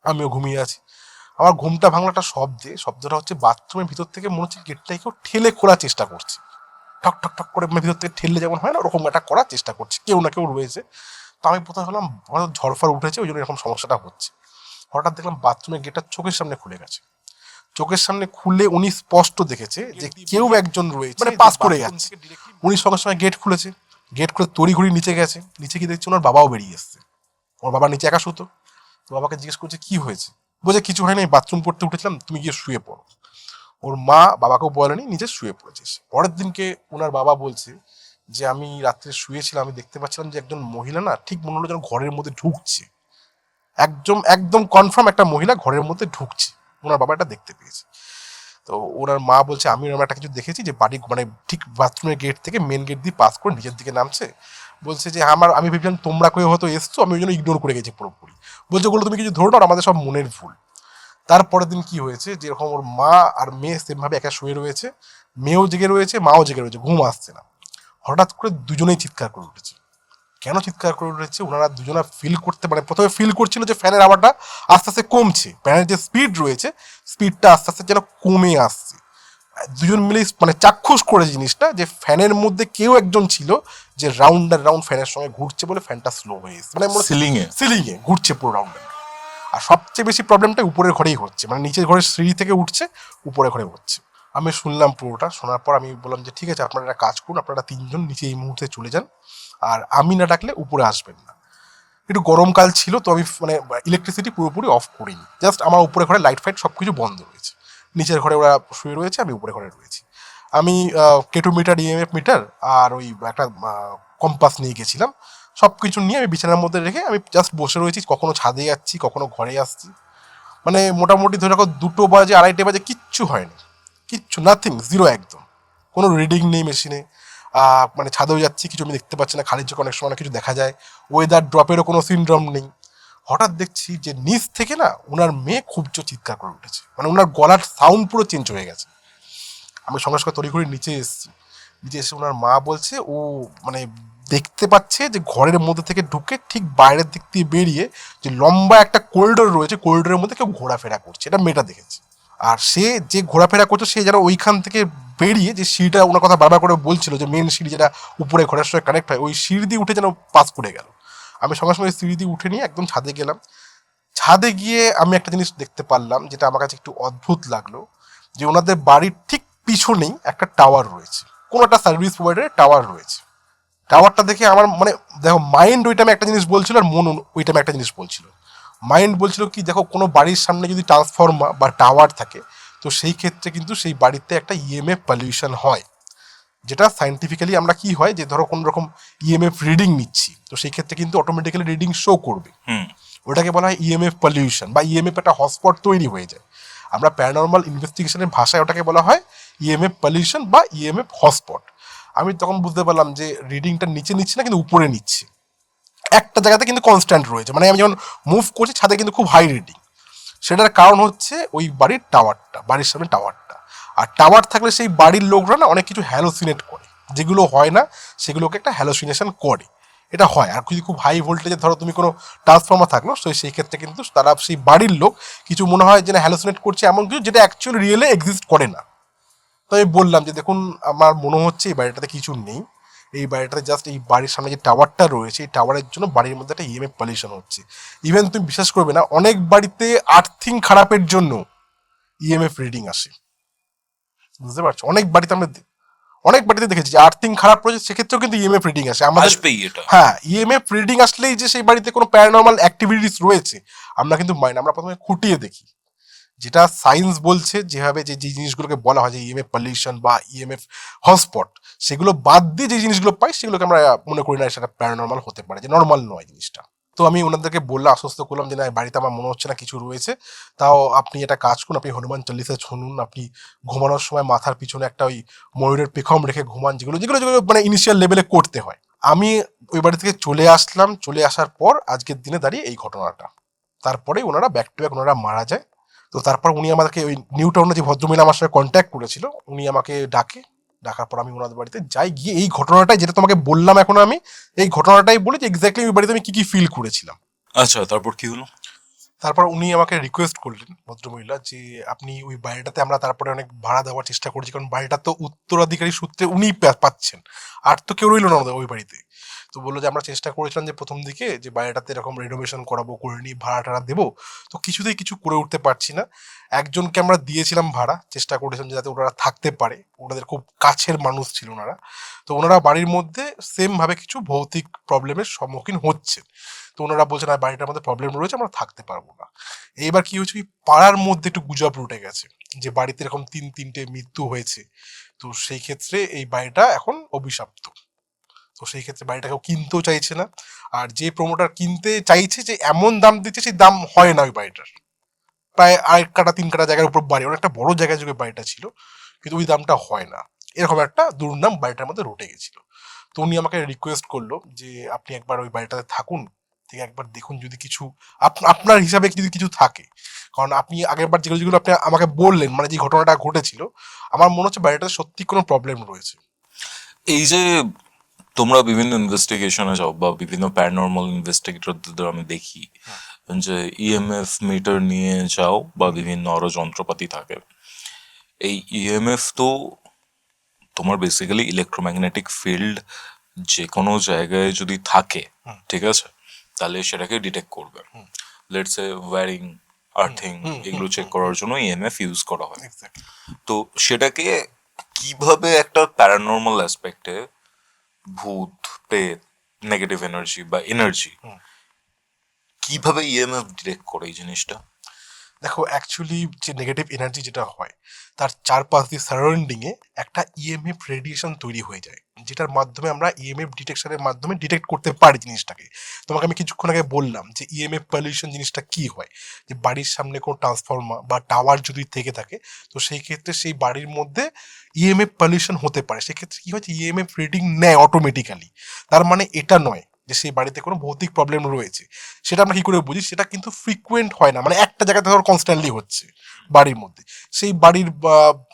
আমিও ঘুমিয়ে আছি। আমার ঘুমটা ভাঙলো একটা শব্দটা হচ্ছে বাথরুমের ভিতর থেকে মনে হচ্ছে গেটটাকে কেউ ঠেলে খোলার চেষ্টা করছে, ঠক ঠক ঠক করে ভিতর থেকে ঠেললে যেমন হয় না, ওরকম একটা করার চেষ্টা করছে, কেউ না কেউ রয়েছে। তো আমি প্রথমে ভাবলাম হয়তো ঝড়ফড় উঠেছে, ওই জন্য এরকম সমস্যাটা হচ্ছে। হঠাৎ দেখলাম বাথরুমের গেটটা চোখের সামনে খুলে গেছে, চোখের সামনে খুলে উনি স্পষ্ট দেখেছে যে কেউ একজন রয়েছে, মানে পাস করে যাচ্ছে। উনি সঙ্গে সঙ্গে গেট খুলেছে, গেট খুলে তড়িঘড়ি নিচে গেছে, নিচে গিয়ে দেখছি ওনার বাবাও বেরিয়ে এসছে। ওর বাবা নিচে একা শুতো। তো বাবাকে জিজ্ঞেস করছে কি হয়েছে, বলছে কিছু হয়নি, বাথরুম করতে উঠেছিলাম, তুমি গিয়ে শুয়ে পড়ো। ওর মা বাবাকেও বলেনি, নিজে শুয়ে পড়েছিস। পরের দিনকে ওনার বাবা বলছে যে আমি রাত্রে শুয়েছিলাম, আমি দেখতে পাচ্ছিলাম যে একজন মহিলা না, ঠিক মনে হলো যেন ঘরের মধ্যে ঢুকছে, একদম একদম কনফার্ম একটা মহিলা ঘরের মধ্যে ঢুকছে, ওনার বাবা এটা দেখতে পেয়েছে। তো ওনার মা বলছে আমি ওরকম একটা কিছু দেখেছি, যে বাড়ি মানে ঠিক বাথরুমের গেট থেকে মেন গেট দিয়ে পাস করে নিচের দিকে নামছে। বলছে যে আমি ভেবেছিলাম তোমরা কেউ হয়তো এসছো, আমি ওই জন্য ইগনোর করে গেছি পুরোপুরি। বলছে ওগুলো তুমি কিছু ধরো না, আমাদের সব মনের ভুল। তারপরের দিন কি হয়েছে, যেরকম ওর মা আর মেয়ে সেমভাবে একা শুয়ে রয়েছে, মেয়েও জেগে রয়েছে, মাও জেগে রয়েছে, ঘুম আসছে না। হঠাৎ করে দুজনেই চিৎকার করে উঠেছে। কেন চিৎকার করে উঠেছে, ওনারা দুজনা ফিল করতে, মানে প্রথমে ফিল করছিল যে ফ্যানের আওয়াজটা আস্তে আস্তে কমছে, ফ্যানের যে স্পিড রয়েছে স্পিডটা আস্তে আস্তে যেন কমে আসছে। দুজন মিলে মানে চাক্ষুষ করে জিনিসটা, যে ফ্যানের মধ্যে কেউ একজন ছিল যে রাউন্ড আর রাউন্ড ফ্যানের সঙ্গে ঘুরছে বলে ফ্যানটা স্লো হয়ে এসছে, মানে সিলিংয়ে ঘুরছে পুরো রাউন্ড। আর সবচেয়ে বেশি প্রবলেমটা উপরের ঘরেই হচ্ছে, মানে নিচের ঘরের সিঁড়ি থেকে উঠছে, উপরের ঘরে হচ্ছে। আমি শুনলাম পুরোটা, শোনার পর আমি বললাম যে ঠিক আছে, আপনারা একটা কাজ করুন, আপনারা তিনজন নিচে এই মুহূর্তে চলে যান, আর আমি না ডাকলে উপরে আসবেন না। একটু গরমকাল ছিল, তো আমি মানে ইলেকট্রিসিটি পুরোপুরি অফ করিনি, জাস্ট আমার উপরে ঘরে লাইট ফাইট সব কিছু বন্ধ রয়েছে, নিচের ঘরে ওরা শুয়ে রয়েছে, আমি উপরে ঘরে রয়েছি। আমি কেটু মিটার, ইএমএফ মিটার আর ওই একটা কম্পাস নিয়ে গেছিলাম, সব কিছু নিয়ে আমি বিছানার মধ্যে রেখে আমি জাস্ট বসে রয়েছি, কখনো ছাদে যাচ্ছি, কখনো ঘরে আসছি। মানে মোটামুটি ধরে রাখো 2টো বাজে, 2:30 বাজে, কিচ্ছু হয়নি, কিচ্ছু, নাথিং, জিরো একদম, কোনো রিডিং নেই মেশিনে। মানে ছাদেও যাচ্ছি, কিছু আমি দেখতে পাচ্ছি না, খালির চোখে অনেক সময় অনেক কিছু দেখা যায়, ওয়েদার ড্রপেরও কোনো সিনড্রোম নেই। হঠাৎ দেখছি যে নিচ থেকে না ওনার মেয়ে খুব জোর চিৎকার করে উঠেছে, মানে ওনার গলার সাউন্ড পুরো চেঞ্জ হয়ে গেছে। আমি সঙ্গে সঙ্গে তড়িঘড়ি নিচে এসেছি, নিচে এসে ওনার মা বলছে ও মানে দেখতে পাচ্ছে যে ঘরের মধ্যে থেকে ঢুকে ঠিক বাইরের দিক দিয়ে বেরিয়ে যে লম্বা একটা করিডোর রয়েছে, করিডোরের মধ্যে কেউ ঘোরাফেরা করছে, এটা মেয়েটা দেখেছে। আর সে যে ঘোরাফেরা করছে, সে যেন ওইখান থেকে বেরিয়ে, যে সিঁড়িটা ওনার কথা বারবার করে বলছিল, যে মেন সিঁড়ি যেটা উপরে ঘরের সঙ্গে কানেক্ট হয়, ওই সিঁড়ি দিয়ে উঠে যেন পাস করে গেল। আমি সঙ্গে সঙ্গে সিঁড়ি দিয়ে উঠে নিয়ে একদম ছাদে গেলাম। ছাদে গিয়ে আমি একটা জিনিস দেখতে পারলাম, যেটা আমার কাছে একটু অদ্ভুত লাগলো, যে ওনাদের বাড়ির ঠিক পিছনেই একটা টাওয়ার রয়েছে, কোনো একটা সার্ভিস প্রোভাইডারের টাওয়ার রয়েছে। টাওয়ারটা দেখে আমার মানে দেখো মাইন্ড ওই টাইমে একটা জিনিস বলছিল আর মন ওই টাইমে একটা জিনিস বলছিল। মাইন্ড বলছিল কি, দেখো কোনো বাড়ির সামনে যদি ট্রান্সফর্মার বা টাওয়ার থাকে তো সেই ক্ষেত্রে কিন্তু সেই বাড়িতে একটা ইএমএফ পলিউশন হয়, যেটা সাইন্টিফিক্যালি আমরা কি হয় যে ধরো কোনো রকম ইএমএফ রিডিং নিচ্ছি তো সেই ক্ষেত্রে কিন্তু অটোমেটিক্যালি রিডিং শো করবে। হুম। ওটাকে বলা হয় ইএমএফ পলিউশন বা ইএমএফ একটা হটস্পট তৈরি হয়ে যায়। আমরা প্যারানর্মাল ইনভেস্টিগেশনের ভাষায় ওটাকে বলা হয় ইএমএফ পলিউশন বা ইএমএফ হটস্পট। আমি তখন বুঝতে পারলাম যে রিডিংটা নিচে নিচ্ছে না কিন্তু উপরে নিচ্ছে, একটা জায়গাতে কিন্তু কনস্ট্যান্ট রয়েছে, মানে আমি যখন মুভ করছি ছাদে কিন্তু খুব হাই রিডিং। সেটার কারণ হচ্ছে ওই বাড়ির টাওয়ারটা, বাড়ির সামনে টাওয়ারটা। আর টাওয়ার থাকলে সেই বাড়ির লোকরা না অনেক কিছু হ্যালোসিনেট করে, যেগুলো হয় না সেগুলোকে একটা হ্যালোসিনেশন করে, এটা হয়। আর যদি খুব হাই ভোল্টেজে ধরো তুমি কোনো ট্রান্সফর্মার থাকলো তো সেই ক্ষেত্রে কিন্তু তারা সেই বাড়ির লোক কিছু মনে হয় যে না হ্যালোসিনেট করছে এমন কিছু যেটা অ্যাকচুয়ালি রিয়েলে এক্সিস্ট করে না। তো আমি বললাম যে দেখুন আমার মনে হচ্ছে এই বাড়িটাতে কিছু নেই, এই বাড়িটাতে জাস্ট এই বাড়ির সামনে যে টাওয়ারটা রয়েছে এই টাওয়ারের জন্য বাড়ির মধ্যে একটা ইএমএফ পলিউশন হচ্ছে। ইভেন তুমি বিশ্বাস করবে না, অনেক বাড়িতে আর্থিং খারাপের জন্য ইএমএফ রিডিং আসে, বুঝতে পারছো? অনেক বাড়িতে দেখেছি যে আর্থিং খারাপ রয়েছে সেক্ষেত্রেও কিন্তু ইএমএফ রিডিং আসে আমাদের। আসবেই এটা। হ্যাঁ, ইএমএফ রিডিং আসলেই যে সেই বাড়িতে কোনো প্যারানর্মাল অ্যাক্টিভিটিস রয়েছে আমরা কিন্তু মানি না, আমরা প্রথমে খুঁটিয়ে দেখি। যেটা সায়েন্স বলছে যেভাবে যে যে জিনিসগুলোকে বলা হয় যে ইএমএফ পলিউশন বা ইএমএফ হটস্পট, সেগুলো বাদ দিয়ে যে জিনিসগুলো পাই সেগুলোকে আমরা মনে করি না সেটা প্যারানর্মাল হতে পারে, যে নর্মাল নয় জিনিসটা। তো আমি ওনাদেরকে বললাম, আশ্বস্ত করলাম যে না বাড়িতে আমার মনে হচ্ছে না কিছু রয়েছে, তাও আপনি একটা কাজ করুন, আপনি হনুমান চল্লিশা শুনুন, আপনি ঘুমানোর সময় মাথার পিছনে একটা ওই ময়ূরের পেখম রেখে ঘুমান, যেগুলো যেগুলো যেগুলো মানে ইনিশিয়াল লেভেলে করতে হয়। আমি ওই বাড়ি থেকে চলে আসলাম, চলে আসার পর আজকের দিনে দাঁড়িয়ে এই ঘটনাটা, তারপরেই ওনারা ব্যাক টু ব্যাক ওনারা মারা যায়। তো তারপর উনি আমাকে ওই নিউ টাউনে যে ভদ্রমহিলা আমার সঙ্গে কন্ট্যাক্ট করেছিল উনি আমাকে ডাকার পর আমি ওনাদের বাড়িতে যাই, গিয়ে এই ঘটনাটাই যেটা তোমাকে বললাম এখন আমি এই ঘটনাটাই বলি যে এক্স্যাক্টলি ওই বাড়িতে আমি কি কি ফিল করেছিলাম। আচ্ছা, তারপর কি হলো? তারপর উনি আমাকে রিকোয়েস্ট করলেন ভদ্রমহিলা যে আপনি ওই বাড়িটাতে, আমরা তারপরে অনেক ভাড়া দেওয়ার চেষ্টা করেছি কারণ বাড়িটা তো উত্তরাধিকারী সূত্রে উনিই পাচ্ছেন, আর তো কেউ রইল না আমাদের ওই বাড়িতে। তো বললো যে আমরা চেষ্টা করেছিলাম যে প্রথম দিকে যে বাড়িটাতে এরকম রেনোভেশন করাবো, করে নিয়ে ভাড়া টাড়া দেবো, তো কিছুতেই কিছু করে উঠতে পারছি না। একজনকে আমরা দিয়েছিলাম ভাড়া, চেষ্টা করেছিলাম যাতে ওনারা থাকতে পারে, ওনাদের খুব কাছের মানুষ ছিল ওনারা। তো ওনারা বাড়ির মধ্যে সেম ভাবে কিছু ভৌতিক প্রবলেমের সম্মুখীন হচ্ছেন। তো ওনারা বলছেন আর বাড়িটার মধ্যে প্রবলেম রয়েছে, আমরা থাকতে পারবো না। এইবার কি হয়েছে, ওই পাড়ার মধ্যে একটু গুজব রটে গেছে যে বাড়িতে এরকম তিনটে মৃত্যু হয়েছে, তো সেই ক্ষেত্রে এই বাড়িটা এখন অভিশপ্ত। তো সেই ক্ষেত্রে বাড়িটা কেউ কিনতেও চাইছে না, আর যে প্রমোটার কিনতে চাইছে যে এমন দাম দিচ্ছে সেই দাম হয় না ওই বাড়িটার। প্রায় আড়াই কাটা 3 কাটা জায়গার উপর বাড়ি, অনেকটা বড় জায়গায় যুগে বাড়িটা ছিল, কিন্তু ওই দামটা হয় না। এরকম একটা দুর্নাম বাড়িটার মধ্যে রটে গেছিল। তো উনি আমাকে রিকোয়েস্ট করলো যে আপনি একবার ওই বাড়িটাতে থাকুন, ঠিক একবার দেখুন যদি কিছু আপনার হিসাবে যদি কিছু থাকে, কারণ আপনি আগের বার যেগুলো যেগুলো আপনি আমাকে বললেন মানে যে ঘটনাটা ঘটেছিল, আমার মনে হচ্ছে বাড়িটাতে সত্যি কোনো প্রবলেম রয়েছে। এই যে তোমরা বিভিন্ন ইনভেস্টিগেশনে যাও বা বিভিন্ন প্যারানর্মাল ইনভেস্টিগেটরদের আমি দেখি যে ইএমএফ মিটার নিয়ে যাও বা বিভিন্ন আরো যন্ত্রপাতি থাকে। এই ইএমএফ তো তোমার বেসিক্যালি ইলেকট্রোম্যাগনেটিক ফিল্ড যে কোনো জায়গায় যদি থাকে, ঠিক আছে, তাহলে সেটাকে ডিটেক্ট করবে। লেটস সে ওয়্যারিং, আর্থিং, এগুলো চেক করার জন্য ইএমএফ ইউজ করা হয়। এক্স্যাক্টলি। তো সেটাকে কিভাবে একটা প্যারানর্মাল অ্যাসপেক্টে ভূত, প্রেত, নেগেটিভ এনার্জি বা এনার্জি কিভাবে ইএমএফ ডিটেক্ট করে এই জিনিসটা? দেখো অ্যাকচুয়ালি যে নেগেটিভ এনার্জি যেটা হয় তার চারপাশ দিয়ে সারাউন্ডিংয়ে একটা ইএমএফ রেডিয়েশন তৈরি হয়ে যায়, যেটার মাধ্যমে আমরা ইএমএফ ডিটেকশনের মাধ্যমে ডিটেক্ট করতে পারি জিনিসটাকে। তোমাকে আমি কিছুক্ষণ আগে বললাম যে ইএমএফ পলিউশন জিনিসটা কি হয়, যে বাড়ির সামনে কোনো ট্রান্সফর্মার বা টাওয়ার যদি থেকে থাকে তো সেই ক্ষেত্রে সেই বাড়ির মধ্যে ইএমএফ পলিউশন হতে পারে। সেক্ষেত্রে কি হয়, ইএমএফ রিডিং নেয় অটোমেটিক্যালি। তার মানে এটা নয় যে সেই বাড়িতে কোনো ভৌতিক প্রবলেম রয়েছে। সেটা আমরা কি করে বুঝি, সেটা কিন্তু ফ্রিকুয়েন্ট হয় না, মানে একটা জায়গাতে ধরো কনস্ট্যান্টলি হচ্ছে বাড়ির মধ্যে। সেই বাড়ির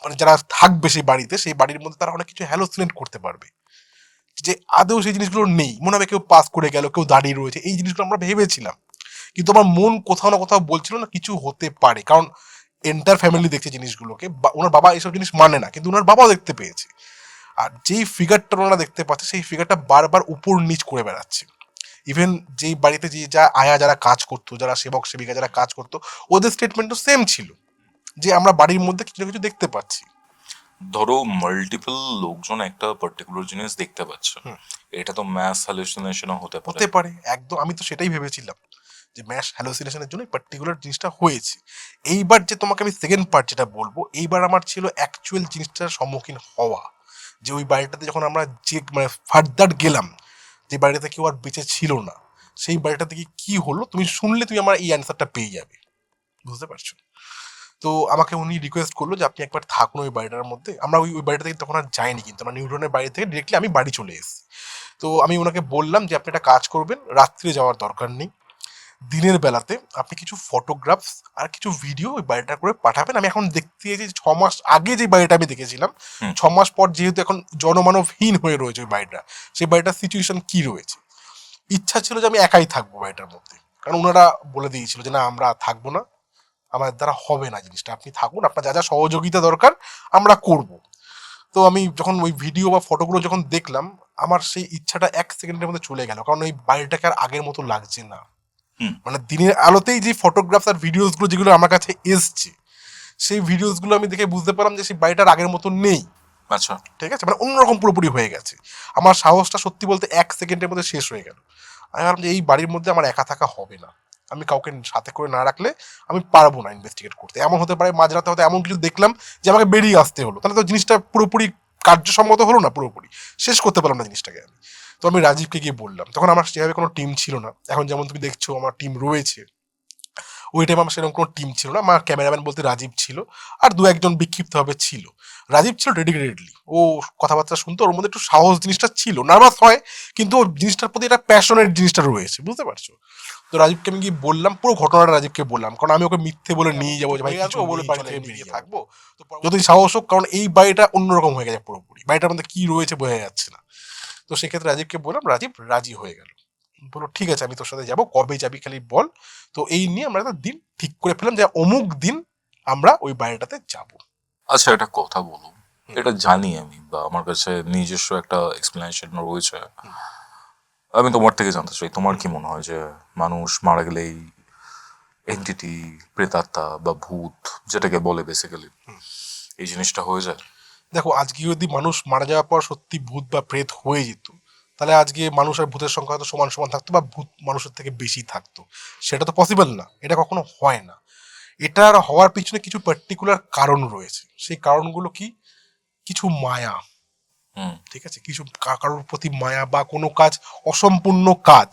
মানে যারা থাকবে সেই বাড়িতে, সেই বাড়ির মধ্যে তারা অনেক কিছু হ্যালোসিনেট করতে পারবে, যে আদৌ সেই জিনিসগুলো নেই, মনে হবে কেউ পাস করে গেল, কেউ দাঁড়িয়ে রয়েছে, এই জিনিসগুলো আমরা ভেবেছিলাম। কিন্তু আমার মন কোথাও না কোথাও বলছিল না কিছু হতে পারে, কারণ এন্টার ফ্যামিলি দেখছে জিনিসগুলোকে, ওনার বাবা এইসব জিনিস মানে না কিন্তু ওনার বাবাও দেখতে পেয়েছে। আর যেই ফিগারটা ওনারা দেখতে পাচ্ছে সেই ফিগারটা বারবার উপর নিচ করে বেড়াচ্ছে। ইভেন যেই বাড়িতে যে আয়া যারা কাজ করতো, যারা সেবক সেবিকা যারা কাজ করতো, ওদের স্টেটমেন্টও সেম ছিল যে আমরা বাড়ির মধ্যে কিছু না কিছু দেখতে পাচ্ছি। ধরো মাল্টিপল লোকজন একটা পার্টিকুলার জিনিস দেখতে পাচ্ছে, এটা তো ম্যাস হ্যালুসিনেশনও হতে পারে। হতে পারে, একদম। আমি তো সেটাই ভেবেছিলাম যে ম্যাশ হ্যালোসিনেশনের জন্য পার্টিকুলার জিনিসটা হয়েছে। এইবার যে তোমাকে আমি সেকেন্ড পার্ট যেটা বলবো, এইবার আমার ছিল অ্যাকচুয়াল জিনিসটার সম্মুখীন হওয়া, যে ওই বাড়িটাতে যখন আমরা যে মানে ফার্দার গেলাম, যে বাড়িটাতে কেউ আর বেঁচে ছিল না, সেই বাড়িটা থেকে কি হলো তুমি শুনলে তুমি আমার এই অ্যান্সারটা পেয়ে যাবে, বুঝতে পারছো? তো আমাকে উনি রিকোয়েস্ট করলো যে আপনি একবার থাকুন ওই বাড়িটার মধ্যে। আমরা ওই বাড়িটা থেকে তখন আর যাইনি, কিন্তু আমরা নিউটনের বাড়ি থেকে ডিরেক্টলি আমি বাড়ি চলে এসেছি। তো আমি ওনাকে বললাম যে আপনি একটা কাজ করবেন, রাত্রে যাওয়ার দরকার নেই, দিনের বেলাতে আপনি কিছু ফটোগ্রাফস আর কিছু ভিডিও ওই বাড়িটা করে পাঠাবেন। আমি এখন দেখতে চাইছি 6 মাস আগে যে বাড়িটা আমি দেখেছিলাম, 6 মাস পর যেহেতু এখন জনমানবহীন হয়ে রয়েছে ওই বাড়িটা, সেই বাড়িটার সিচুয়েশন কি রয়েছে। ইচ্ছা ছিল যে আমি একাই থাকবো বাড়িটার মধ্যে, কারণ ওনারা বলে দিয়েছিল যে না আমরা থাকবো না, আমার দ্বারা হবে না জিনিসটা, আপনি থাকুন, আপনার যা যা সহযোগিতা দরকার আমরা করব। তো আমি যখন ওই ভিডিও বা ফটোগুলো যখন দেখলাম, আমার সেই ইচ্ছাটা 1 সেকেন্ডের মধ্যে চলে গেল, কারণ ওই বাড়িটাকে আর আগের মতো লাগছে না। মানে দিনের আলোতেই যে ফটোগ্রাফস আর ভিডিওস গুলো যেগুলো আমার কাছে এসছে, সেই ভিডিওস গুলো আমি দেখে বুঝতে পারলাম যে সেই বাড়িটার আগের মতো নেই। আচ্ছা, ঠিক আছে, মানে অন্যরকম পুরোপুরি হয়ে গেছে। আমার সাহসটা সত্যি বলতে 1 সেকেন্ডের মধ্যে শেষ হয়ে গেল। আমি ভাবলাম যে এই বাড়ির মধ্যে আমার একা থাকা হবে না, আমি কাউকে সাথে করে না রাখলে আমি পারবো না ইনভেস্টিগেট করতে। এমন হতে পারে মাঝরাতে হয়তো এমন কিছু দেখলাম যে আমাকে বেরিয়ে আসতে হলো, তাহলে তো জিনিসটা পুরোপুরি কার্যসম্মত হলো না, পুরোপুরি শেষ করতে পারলাম না জিনিসটাকে আমি। তো আমি রাজীবকে গিয়ে বললাম, তখন আমার সেভাবে কোনো টিম ছিল না, এখন যেমন তুমি দেখছো আমার টিম রয়েছে, ওই টাইম আমার সেরকম কোনো টিম ছিল না। আমার ক্যামেরাম্যান বলতে রাজীব ছিল, আর দু একজন বিক্ষিপ্তভাবে ছিল। রাজীব ছিল ডেডিকেটেডলি, ও কথাবার্তা শুনতো, ওর মধ্যে একটু সাহস জিনিসটা ছিল, নার্ভাস হয় কিন্তু ওর জিনিসটার প্রতি একটা প্যাশনের জিনিসটা রয়েছে, বুঝতে পারছো? তো রাজীবকে আমি গিয়ে বললাম, পুরো ঘটনাটা রাজীবকে বললাম, কারণ আমি ওকে মিথ্যে বলে নিয়ে যাবো যে ভাই কিছু ও বলে বাড়ি থেকে বেরিয়ে থাকবো, তো যতই সাহস হোক, কারণ এই বাড়িটা অন্যরকম হয়ে গেছে পুরোপুরি, বাড়িটার মধ্যে কি রয়েছে বোঝা যাচ্ছে না। তো সেক্ষেত্রে রাজীবকে বললাম, রাজীব রাজি হয়ে গেল, বললো ঠিক আছে আমি তোর সাথে যাবো, কবে যাবি খালি বল। তো এই নিয়ে আমরা একটা দিন ঠিক করে ফেললাম যে অমুক দিন আমরা ওই বাড়িটাতে যাব। আচ্ছা, একটা কথা বলো, এটা জানি আমি বা আমার কাছে নিজস্ব একটা এক্সপ্লেনেশন রয়েছে, আমি তোমার থেকে জানতে চাই তোমার কি মনে হয় যে মানুষ মারা গেলেই এন্টিটি, প্রেতাত্মা বা ভূত যেটাকে বলে বেসিক্যালি, এই জিনিসটা হয়ে যায়? দেখো, আজকে যদি মানুষ মারা যাওয়ার পর সত্যি ভূত বা প্রেত হয়ে যেত, তাহলে আজকে মানুষ আর ভূতের সংখ্যা হয়তো সমান সমান থাকতো, বা ভূত মানুষের থেকে বেশি থাকতো। সেটা তো পসিবল না, এটা কখনো হয় না। এটার হওয়ার পিছনে কিছু পার্টিকুলার কারণ রয়েছে। সেই কারণগুলো কি? কিছু মায়া, ঠিক আছে, কিছু কারোর প্রতি মায়া, বা কোনো কাজ অসম্পূর্ণ কাজ,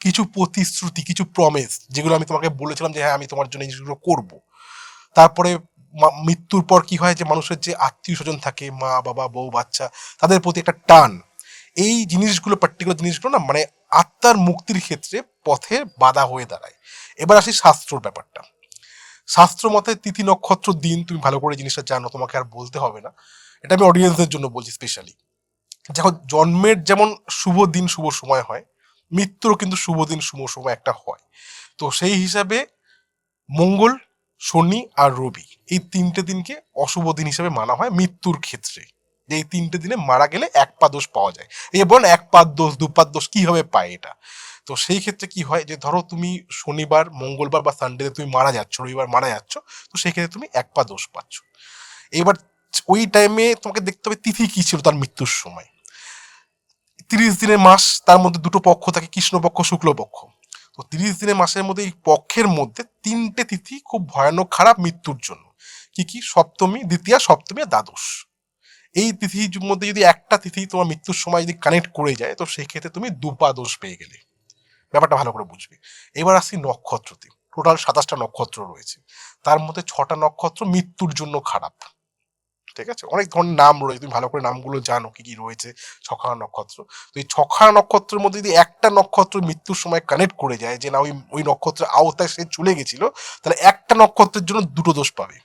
কিছু প্রতিশ্রুতি, কিছু প্রমিস, যেগুলো আমি তোমাকে বলেছিলাম যে হ্যাঁ আমি তোমার জন্য এই জিনিসগুলো করবো। তারপরে মৃত্যুর পর কি হয়, যে মানুষের যে আত্মীয় স্বজন থাকে, মা বাবা বউ বাচ্চা, তাদের প্রতি একটা টান। এই জিনিসগুলো, পার্টিকুলার জিনিসগুলো না, মানে আত্মার মুক্তির ক্ষেত্রে পথে বাধা হয়ে দাঁড়ায়। এবার আসি শাস্ত্রর ব্যাপারটা। শাস্ত্র মতে তিথি নক্ষত্র দিন, তুমি ভালো করে জিনিসটা জানো, তোমাকে আর বলতে হবে না, এটা আমি অডিয়েন্সদের জন্য বলছি স্পেশালি। যখন জন্মের যেমন শুভ দিন শুভ সময় হয়, মৃত্যুরও কিন্তু শুভ দিন শুভ সময় একটা হয়। তো সেই হিসাবে মঙ্গল, শনি আর রবি, এই 3টে দিনকে অশুভ দিন হিসেবে মানা হয় মৃত্যুর ক্ষেত্রে। যে এই 3টে দিনে মারা গেলে এক পা দোষ পাওয়া যায়। এই বলেন এক পাত দোষ, দুপাত দোষ কিভাবে পায় এটা। তো সেই ক্ষেত্রে কি হয়, যে ধরো তুমি শনিবার, মঙ্গলবার বা সানডেতে তুমি মারা যাচ্ছ, রবিবার মারা যাচ্ছ, তো সেই ক্ষেত্রে তুমি এক পা দোষ পাচ্ছ। এবার ওই টাইমে তোমাকে দেখতে হবে তিথি কি ছিল তার মৃত্যুর সময়। 30 দিনের মাস, তার মধ্যে দুটো পক্ষ থাকে, কৃষ্ণপক্ষ শুক্লপক্ষ। তো 30 দিনের মাসের মধ্যে এই পক্ষের মধ্যে 3টে তিথি খুব ভয়ানক খারাপ মৃত্যুর জন্য। কি কি? সপ্তমী, দ্বিতীয়া, সপ্তমী আর দ্বাদশ। এই তিথির মধ্যে যদি একটা তিথি তোমার মৃত্যুর সময় যদি কানেক্ট করে যায়, তো সেই ক্ষেত্রে তুমি দুপা দোষ পেয়ে গেলে। ব্যাপারটা ভালো করে বুঝবে। এবার আসি নক্ষত্রতে। টোটাল 27টা নক্ষত্র রয়েছে, তার মধ্যে 6টা নক্ষত্র মৃত্যুর জন্য খারাপ। ঠিক আছে, অনেক ধরনের নাম রয়েছে, তুমি ভালো করে নামগুলো জানো কি কি রয়েছে ছখানা নক্ষত্র। তো এই ছখানা নক্ষত্রের মধ্যে যদি একটা নক্ষত্র মৃত্যুর সময় কানেক্ট করে যায়, যে না ওই ওই নক্ষত্রের আওতায় সে চলে গেছিল, তাহলে একটা নক্ষত্রের জন্য দুটো দোষ পাবে।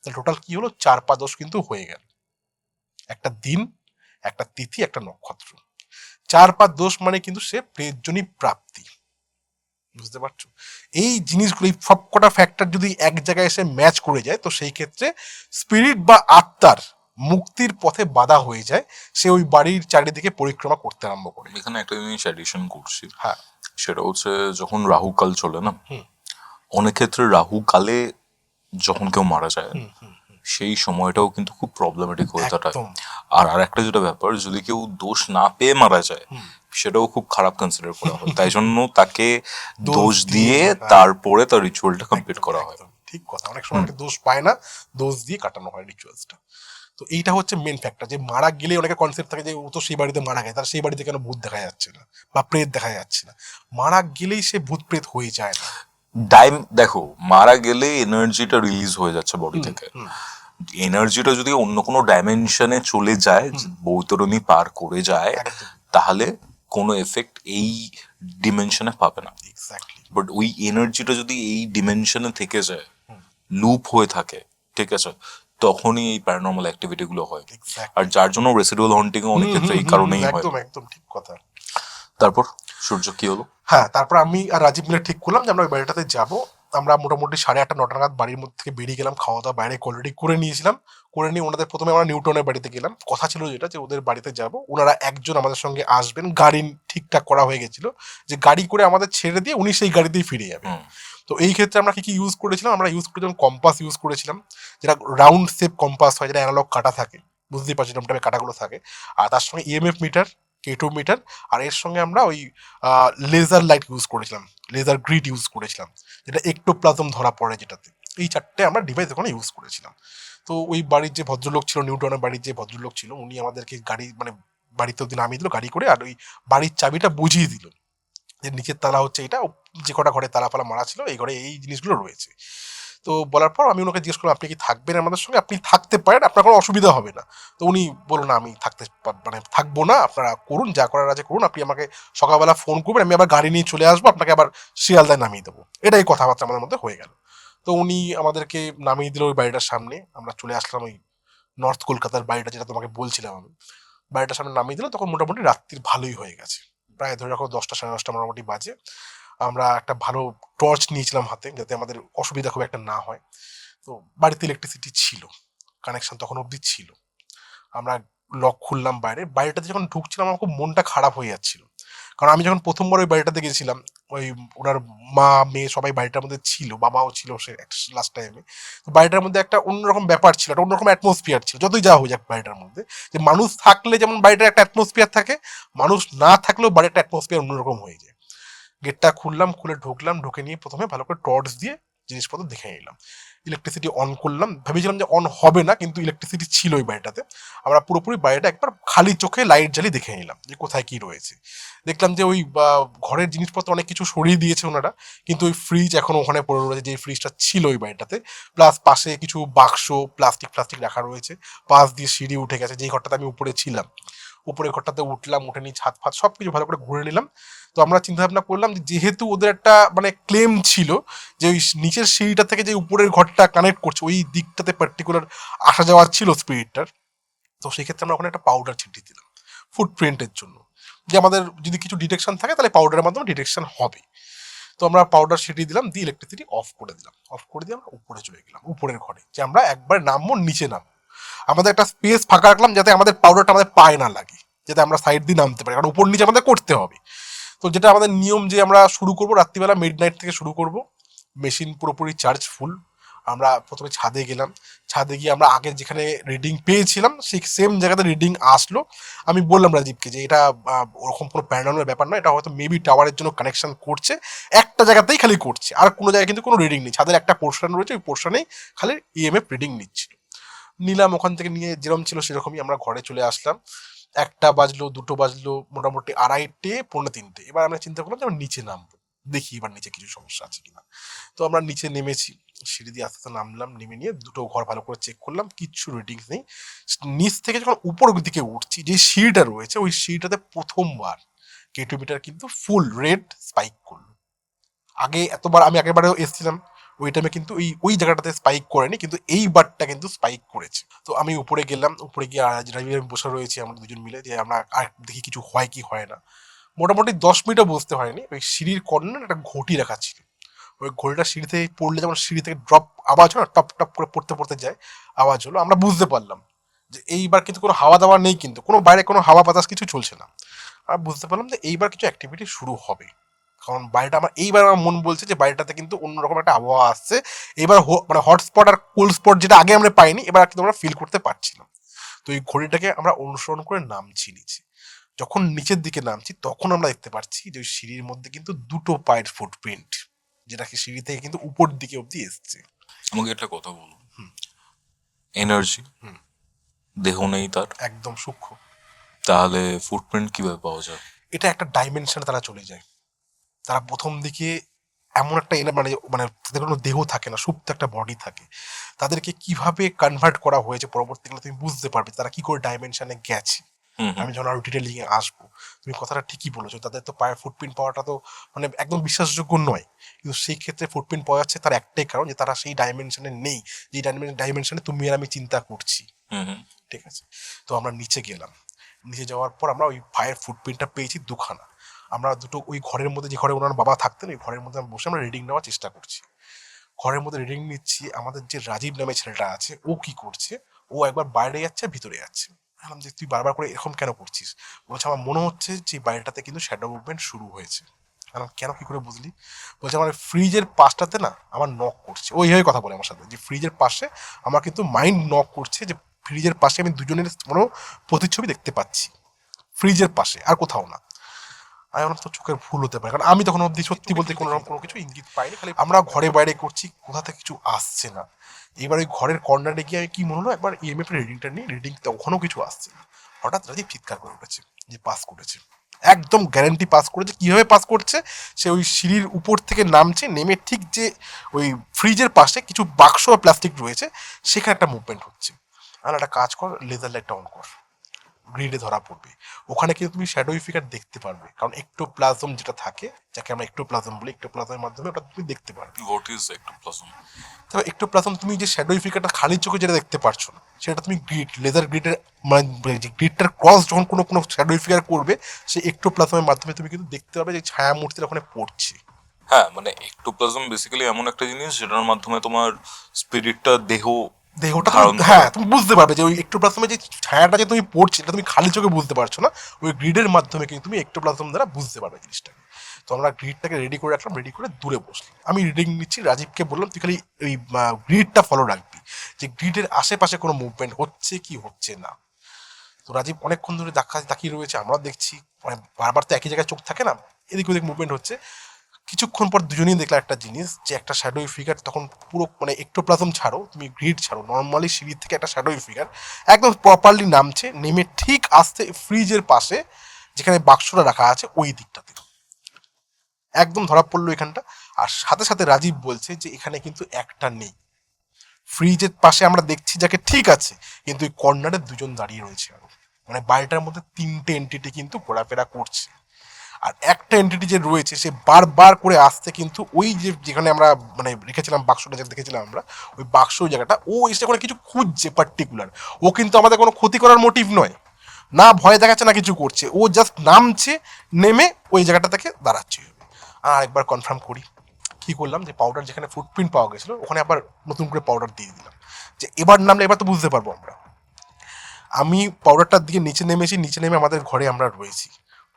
তাহলে টোটাল কি হলো, 4 পা দোষ কিন্তু হয়ে গেল। একটা দিন, একটা তিথি, একটা নক্ষত্র, 4 পা দোষ মানে কিন্তু সে প্রেতজনী প্রাপ্তি। বুঝতে পারছো? এই জিনিসগুলো, এই সবকটা ফ্যাক্টর যদি এক জায়গায় এসে ম্যাচ করে যায়, তো সেই ক্ষেত্রে স্পিরিট বা আত্মার মুক্তির পথে বাধা হয়ে যায়, সে ওই বাড়ির চারিদিকে পরিক্রমা করতে আরম্ভ করে। এখানে একটা জিনিস অ্যাডিশন করছি, হ্যাঁ। সেটা হচ্ছে যখন রাহুকাল চলে না, হুম। অনেক ক্ষেত্রে রাহুকালে যখন কেউ মারা যায়, সেই সময়টাও কিন্তু খুব প্রবলেমেটিক হয়ে দাঁড়ায়। একদম। আর আরেকটা যেটা ব্যাপার, যদি কেউ দোষ না পেয়ে মারা যায় সেটাও খুব খারাপ কনসিডার করা হয়, তাই জন্য তাকে দোষ দিয়ে তারপরে তার রিচুয়ালটা কমপ্লিট একদম, করা হয়। একদম ঠিক কথা। অনেক সময় অনেকে দোষ পায় না, দোষ দিয়ে কাটানো হয় রিচুয়ালসটা। তো এইটা হচ্ছে মেন ফ্যাক্টর, যে মারা গেলে অনেকের কনসেপ্ট থাকে যে ও তো সেই বাড়িতে মারা গেছে, তার সেই বাড়িতে কেন ভূত দেখা যাচ্ছে না বা প্রেত দেখা যাচ্ছে না। মারা গেলেই সে ভূত প্রেত হয়ে যায় না। দেখো, মারা গেলে এনার্জিটা রিলিজ হয়ে যাচ্ছে বডি থেকে। এনার্জিটা যদি অন্য কোনো ডাইমেনশনে চলে যায়, বৈতরণী পার করে যায়, একদম তাহলে কোনো এফেক্ট এই ডিমেনশনে পাবে না। এক্স্যাক্টলি। বাট ওই এনার্জিটা যদি এই ডিমেনশনে থেকে যায়, লুপ হয়ে থাকে, ঠিক আছে, তখনই এই প্যারানর্মাল অ্যাক্টিভিটি গুলো হয়। এক্স্যাক্টলি। আর যার জন্য রেসিডুয়াল হন্টিং অনেক ক্ষেত্রে এই কারণেই হয়। একদম একদম ঠিক কথা। তারপর সূর্য কি হলো? হ্যাঁ, তারপর আমি আর রাজীব মিলে ঠিক করলাম যে আমরা ওই বাড়িটাতে যাবো। আমরা মোটামুটি 8:30 9টা নাগাদ বাড়ির মধ্যে থেকে বেরিয়ে গেলাম। খাওয়া দাওয়া বাইরে অলরেডি করে নিয়েছিলাম। করে নিয়ে ওনাদের প্রথমে আমরা নিউটনের বাড়িতে গেলাম। কথা ছিল যেটা, যে ওদের বাড়িতে যাব, ওনারা একজন আমাদের সঙ্গে আসবেন, গাড়ি ঠিকঠাক করা হয়ে গেছিল, যে গাড়ি করে আমাদের ছেড়ে দিয়ে উনি সেই গাড়িতেই ফিরে যাবেন। তো এই ক্ষেত্রে আমরা কি কি ইউজ করেছিলাম, আমরা ইউজ করেছিলাম কম্পাস ইউজ করেছিলাম, যেটা রাউন্ড শেপ কম্পাস হয়, যেটা অ্যানালগ কাটা থাকে, বুঝতেই পারছি এরকম টাইপের কাটাগুলো থাকে। আর তার সঙ্গে ইএমএফ মিটার, কেটো মিটার, আর এর সঙ্গে আমরা ওই লেজার লাইট ইউজ করেছিলাম, লেজার গ্রিড ইউজ করেছিলাম, যেটা একটোপ্লাজম ধরা পড়ে যেটাতে। এই চারটে আমরা ডিভাইস ওখানে ইউজ করেছিলাম। তো ওই বাড়ির যে ভদ্রলোক ছিল, নিউটনের বাড়ির যে ভদ্রলোক ছিল, উনি আমাদেরকে গাড়ি মানে বাড়িতে অব্দি নামিয়ে দিল গাড়ি করে, আর ওই বাড়ির চাবিটা বুঝিয়ে দিল যে নিচের তালা হচ্ছে এটা, যে কটা ঘরে তালা ফালা মারা ছিল এই ঘরে এই জিনিসগুলো রয়েছে। তো বলার পর আমি ওনাকে জিজ্ঞেস করলাম, আপনি কি থাকবেন আমাদের সঙ্গে? আপনি থাকতে পারেন, আপনার কোনো অসুবিধা হবে না। তো উনি বলুন, না আমি মানে থাকবো না, আপনারা করুন যা করার আছে করুন, আপনি আমাকে সকালবেলা ফোন করবেন, আমি আবার গাড়ি নিয়ে চলে আসবো, আপনাকে আবার শিয়ালদায় নামিয়ে দেবো। এটাই কথাবার্তা আমাদের মধ্যে হয়ে গেল। তো উনি আমাদেরকে নামিয়ে দিল ওই বাড়িটার সামনে। আমরা চলে আসলাম ওই নর্থ কলকাতার বাড়িটা, যেটা তোমাকে বলছিলাম আমি। বাড়িটার সামনে নামিয়ে দিল, তখন মোটামুটি রাত্রির ভালোই হয়ে গেছে, প্রায় ধরে রাখো 10টা 10:30 মোটামুটি বাজে। আমরা একটা ভালো টর্চ নিয়েছিলাম হাতে, যাতে আমাদের অসুবিধা খুব একটা না হয়। তো বাড়িতে ইলেকট্রিসিটি ছিল, কানেকশন তখন অবধি ছিল। আমরা লক খুললাম বাইরে। বাড়িটাতে যখন ঢুকছিলাম আমার খুব মনটা খারাপ হয়ে যাচ্ছিল, কারণ আমি যখন প্রথমবার ওই বাড়িটাতে গেছিলাম, ওই ওনার মা মেয়ে সবাই বাড়িটার মধ্যে ছিল, বাবাও ছিল সে লাস্ট টাইমে। তো বাড়িটার মধ্যে একটা অন্যরকম ব্যাপার ছিল, একটা অন্যরকম অ্যাটমসফিয়ার ছিল। যতই যাওয়া হয়ে যাক বাড়িটার মধ্যে, যে মানুষ থাকলে যেমন বাড়িটার একটা অ্যাটমসফিয়ার থাকে, মানুষ না থাকলেও বাড়ির একটা অ্যাটমসফিয়ার অন্যরকম হয়ে যায়। গেটটা খুললাম, খুলে ঢুকলাম, ঢুকে নিয়ে প্রথমে ভালো করে টর্চ দিয়ে জিনিসপত্র দেখে নিলাম। ইলেকট্রিসিটি অন করলাম, ভেবেছিলাম যে অন হবে না, কিন্তু ইলেকট্রিসিটি ছিল ওই বাড়িটাতে। আমরা পুরোপুরি বাড়িটা একবার খালি চোখে লাইট জ্বালিয়ে দেখে নিলাম যে কোথায় কি রয়েছে। দেখলাম যে ওই ঘরের জিনিসপত্র অনেক কিছু সরিয়ে দিয়েছে ওনারা, কিন্তু ওই ফ্রিজ এখনো ওখানে পড়ে রয়েছে, যে ফ্রিজটা ছিল ওই বাড়িটাতে। প্লাস পাশে কিছু বাক্স প্লাস্টিক রাখা রয়েছে। পাশ দিয়ে সিঁড়ি উঠে গেছে, যেই ঘরটাতে আমি উপরে ছিলাম। উপরের ঘরটাতে উঠলাম, উঠে নিয়ে ছাদ ফাদ সবকিছু ভালো করে ঘুরে নিলাম। তো আমরা চিন্তা ভাবনা করলাম যে যেহেতু ওদের একটা মানে ক্লেম ছিল যে ওই নিচের সিঁড়িটা থেকে যে উপরের ঘরটা কানেক্ট করছে, ওই দিকটাতে পার্টিকুলার আসা যাওয়া ছিল স্পিরিটটার। তো সেই ক্ষেত্রে আমরা ওখানে একটা পাউডার ছিটিয়ে দিলাম ফুটপ্রিন্টের জন্য, যে আমাদের যদি কিছু ডিটেকশন থাকে তাহলে পাউডারের মাধ্যমে ডিটেকশন হবে। তো আমরা পাউডার ছিটিয়ে দিলাম, দিয়ে ইলেকট্রিসিটি অফ করে দিলাম। অফ করে দিয়ে আমরা উপরে চলে গেলাম, উপরের ঘরে, যে আমরা একবার নামবো, নিচে নামবো। আমাদের একটা স্পেস ফাঁকা রাখলাম যাতে আমাদের পাউডারটা আমাদের পায়ে না লাগে, যাতে আমরা সাইড দিয়ে নামতে পারি, কারণ উপর নিচে আমাদের করতে হবে। তো যেটা আমাদের নিয়ম, যে আমরা শুরু করবো রাত্রিবেলা মিড নাইট থেকে শুরু করব। মেশিন পুরোপুরি চার্জ ফুল। আমরা প্রথমে ছাদে গেলাম। ছাদে গিয়ে আমরা আগের যেখানে রিডিং পেয়েছিলাম সেই সেম জায়গাতে রিডিং আসলো। আমি বললাম রাজীবকে যে এটা ওরকম কোনো প্যারানর্মাল ব্যাপার নয়, এটা হয়তো মেবি টাওয়ারের জন্য কানেকশন করছে, একটা জায়গাতেই খালি করছে, আর কোনো জায়গায় কিন্তু কোনো রিডিং নেই। ছাদের একটা পোর্শন রয়েছে, ওই পোর্শনেই খালি ইএমএফ রিডিং নিচ্ছিল। নিলাম, ওখান থেকে নিয়ে যেরকম ছিল সেরকমই আমরা ঘরে চলে আসলাম। 1টা বাজলো, 2টো বাজলো, মোটামুটি 2:30 3:45। এবার আমরা চিন্তা করলাম যে আমরা নিচে নামবো, দেখি এবার নিচে কিছু সমস্যা আছে কিনা। তো আমরা নিচে নেমেছি, সিঁড়ি দিয়ে আস্তে আস্তে নামলাম। নেমে নিয়ে দুটো ঘর ভালো করে চেক করলাম, কিচ্ছু রিডিংস নেই। নিচ থেকে যখন উপরের দিকে উঠছি, যে সিঁড়িটা রয়েছে ওই সিঁড়িটাতে প্রথমবার কেটো মিটার কিন্তু ফুল রেড স্পাইক করলো। আগে এতবার আমি আগেরবারেও এসেছিলাম, ওই টাইমে কিন্তু ওই জায়গাটাতে স্পাইক করেনি, কিন্তু এই বারটা কিন্তু স্পাইক করেছে। তো আমি উপরে গেলাম, উপরে গিয়ে রাজীব আমি বসে রয়েছি আমরা দুজন মিলে, যে আমরা আর দেখি কিছু হয় কি হয় না। মোটামুটি 10 মিনিটও বসতে হয়নি, ওই সিঁড়ির কর্নার একটা ঘটি রাখা ছিল। ওই ঘড়িটা সিঁড়ি থেকে পড়লে যেমন সিঁড়ি থেকে ড্রপ আওয়াজ হয় না, টপ টপ করে পড়তে পড়তে যায়, আওয়াজ হলো। আমরা বুঝতে পারলাম যে এইবার কিন্তু কোনো হাওয়া দাওয়া নেই, কিন্তু কোনো বাইরে কোনো হাওয়া বাতাস কিছু চলছে না। আর বুঝতে পারলাম যে এইবার কিছু অ্যাক্টিভিটি শুরু হবে। কারণ বাড়িটা এইবার আমার মন বলছে যে বাড়িটাতে কিন্তু অন্যরকম একটা আবহাওয়া আসছে। এবার মানে হটস্পট আর কোল্ড স্পট যেটা আগে আমরা পাইনি, এবার কিন্তু আমরা ফিল করতে পারছিলাম। তো এই ঘড়িটাকে আমরা অনুসরণ করে নামছি নিচে। যখন নিচের দিকে নামছি তখন আমরা দেখতে পাচ্ছি যে ওই সিঁড়ির মধ্যে কিন্তু দুটো পায়ের ফুটপ্রিন্ট, যেটাকে সিঁড়ি থেকে কিন্তু উপর দিকে অব্দি এসছে। আমাকে একটা কথা বলুন, এনার্জি দেহ নেই তার, একদম সূক্ষ্ম। তাহলে ফুটপ্রিন্ট কিভাবে পাওয়া যায়? এটা একটা ডাইমেনশনে তারা চলে যায়। তারা প্রথম দিকে এমন একটা মানে মানে তাদের কোনো দেহ থাকে না, সুপ্ত একটা বডি থাকে। তাদেরকে কিভাবে কনভার্ট করা হয়েছে পরবর্তীকালে তুমি বুঝতে পারবে তারা কি করে ডাইমেনশনে গেছে। আমি যখন আরো ডিটেলিং এ আসবো, তুমি কথাটা ঠিকই বলেছো, তাদের তো পায়ের ফুটপ্রিন্ট পাওয়াটা তো মানে একদম বিশ্বাসযোগ্য নয়। কিন্তু সেই ক্ষেত্রে ফুটপ্রিন্ট পাওয়া যাচ্ছে তার একটাই কারণ, যে তারা সেই ডাইমেনশনে নেই যে ডাইমেনশনে তুমি আর আমি চিন্তা করছি। ঠিক আছে, তো আমরা নিচে গেলাম। নিচে যাওয়ার পর আমরা ওই পায়ের ফুটপ্রিন্টটা পেয়েছি দুখানা। আমরা দুটো ওই ঘরের মধ্যে, যে ঘরে ওনার বাবা থাকতেন, ওই ঘরের মধ্যে বসে আমরা রিডিং নেওয়ার চেষ্টা করছি। ঘরের মধ্যে রিডিং নিচ্ছি, আমাদের যে রাজীব নামে ছেলেটা আছে ও কি করছে, ও একবার বাইরে যাচ্ছে ভিতরে যাচ্ছে। বললাম যে তুই বারবার করে এরকম কেন করছিস? বলছে আমার মনে হচ্ছে যে বাড়িটাতে কিন্তু শ্যাডো মুভমেন্ট শুরু হয়েছে। বললাম কেন, কি করে বুঝলি? বলছে আমার ফ্রিজের পাশটাতে না আমার নক করছে। ওইভাবে কথা বলে আমার সাথে, যে ফ্রিজের পাশে আমার কিন্তু মাইন্ড নক করছে, যে ফ্রিজের পাশে আমি দুজনের কোনো প্রতিচ্ছবি দেখতে পাচ্ছি, ফ্রিজের পাশে, আর কোথাও না। আমি বললাম তো চোখের ভুল হতে পারে, কারণ আমি তখন অব্দি সত্যি বলতে কোনো রকম কোনো কিছু ইঙ্গিত পাইনি। খালি আমরা ঘরে বাইরে করছি, কোথা থেকে কিছু আসছে না। এবার ওই ঘরের কর্নারে গিয়ে আমি কি মনে হলো, একবার ইএমএফ এর রিডিংটা নিই, রিডিং তখনও কিছু আসছে না। হঠাৎ রাজীব চিৎকার করে উঠেছে যে পাস করেছে, একদম গ্যারান্টি পাস করেছে। কিভাবে পাস করছে, সে ওই সিঁড়ির উপর থেকে নামছে, নেমে ঠিক যে ওই ফ্রিজের পাশে কিছু বাক্স বা প্লাস্টিক রয়েছে সেখানে একটা মুভমেন্ট হচ্ছে। আর একটা কাজ কর, লেজার লাইটটা অন কর, গ্রিডে ধরা পড়বে। ওখানে কিন্তু তুমি শ্যাডো ফিগার দেখতে পারবে, কারণ একটোপ্লাজম যেটা থাকে, যাকে আমরা একটোপ্লাজম বলি, একটোপ্লাজমের মাধ্যমে ওটা তুমি দেখতে পারবে। What is ectoplasm? তবে একটোপ্লাজম তুমি যে শ্যাডো ফিগারটা খালি চোখে যেটা দেখতে পারছো না, সেটা তুমি গ্রিড, লেজার গ্রিডের মানে যে গ্রিডটার ক্রস যখন কোনো কোনো শ্যাডো ফিগার করবে, সেই একটোপ্লাজমের মাধ্যমে তুমি কিন্তু দেখতে পাবে যে ছায়া মূর্তিটা ওখানে পড়ছে। হ্যাঁ, মানে এক্টোপ্লাজম বেসিক্যালি এমন একটা জিনিস যেটার মাধ্যমে তোমার স্পিরিটটা দেহটা ধারণ করে। হ্যাঁ তুমি বুঝতে পারবে যে ওই একটোপ্লাজমে যে ছায়াটা যে তুমি পড়ছে, এটা তুমি খালি চোখে বুঝতে পারছো না, ওই গ্রিডের মাধ্যমে কিন্তু তুমি একটোপ্লাজম দ্বারা বুঝতে পারবে জিনিসটাকে। তো আমরা গ্রিডটাকে রেডি করে রাখলাম, রেডি করে দূরে বসলাম। আমি রিডিং নিচ্ছি, রাজীবকে বললাম তুই খালি ওই গ্রিডটা ফলো রাখবি, যে গ্রিডের আশেপাশে কোনো মুভমেন্ট হচ্ছে কি হচ্ছে না। তো রাজীব অনেকক্ষণ ধরে তাকিয়ে রয়েছে, আমরা দেখছি, মানে বারবার তো একই জায়গায় চোখ থাকে না, এদিক ওদিক মুভমেন্ট হচ্ছে। কিছুক্ষণ পর দুজনেই দেখলাম একটা জিনিস, যে একটা শ্যাডোই ফিগার তখন পুরো মানে একটোপ্লাজম ছাড়ো, তুমি গ্রিড ছাড়ো, নর্মালি সিঁড়ি থেকে একটা শ্যাডোই ফিগার একদম প্রপারলি নামছে, নেমে ঠিক আসতে ফ্রিজের পাশে যেখানে বাক্সটা রাখা আছে ওই দিকটাতে একদম ধরা পড়লো এখানটা। আর সাথে সাথে রাজীব বলছে যে এখানে কিন্তু একটা নেই, ফ্রিজের পাশে আমরা দেখছি যাকে ঠিক আছে, কিন্তু ওই কর্নারে দুজন দাঁড়িয়ে রয়েছে আরো, মানে বাড়িটার মধ্যে তিনটে এন্টিটি কিন্তু ঘোরাফেরা করছে। আর একটা এন্টিটি যে রয়েছে সে বারবার করে আসতে কিন্তু ওই যে যেখানে আমরা মানে রেখেছিলাম বাক্সটা, যেটা দেখেছিলাম আমরা ওই বাক্স, ওই জায়গাটা ও এসে করে কিছু খুঁজছে পার্টিকুলার। ও কিন্তু আমাদের কোনো ক্ষতি করার মোটিভ নয়, না ভয় দেখাচ্ছে না কিছু করছে, ও জাস্ট নামছে, নেমে ওই জায়গাটা থেকে দাঁড়াচ্ছে। আর একবার কনফার্ম করি, কি করলাম, যে পাউডার যেখানে ফুটপ্রিন্ট পাওয়া গেছিলো ওখানে আবার নতুন করে পাউডার দিয়ে দিলাম, যে এবার নামলে এবার তো বুঝতে পারবো আমরা। আমি পাউডারটার দিকে নিচে নেমেছি, নিচে নেমে আমাদের ঘরে আমরা রয়েছি।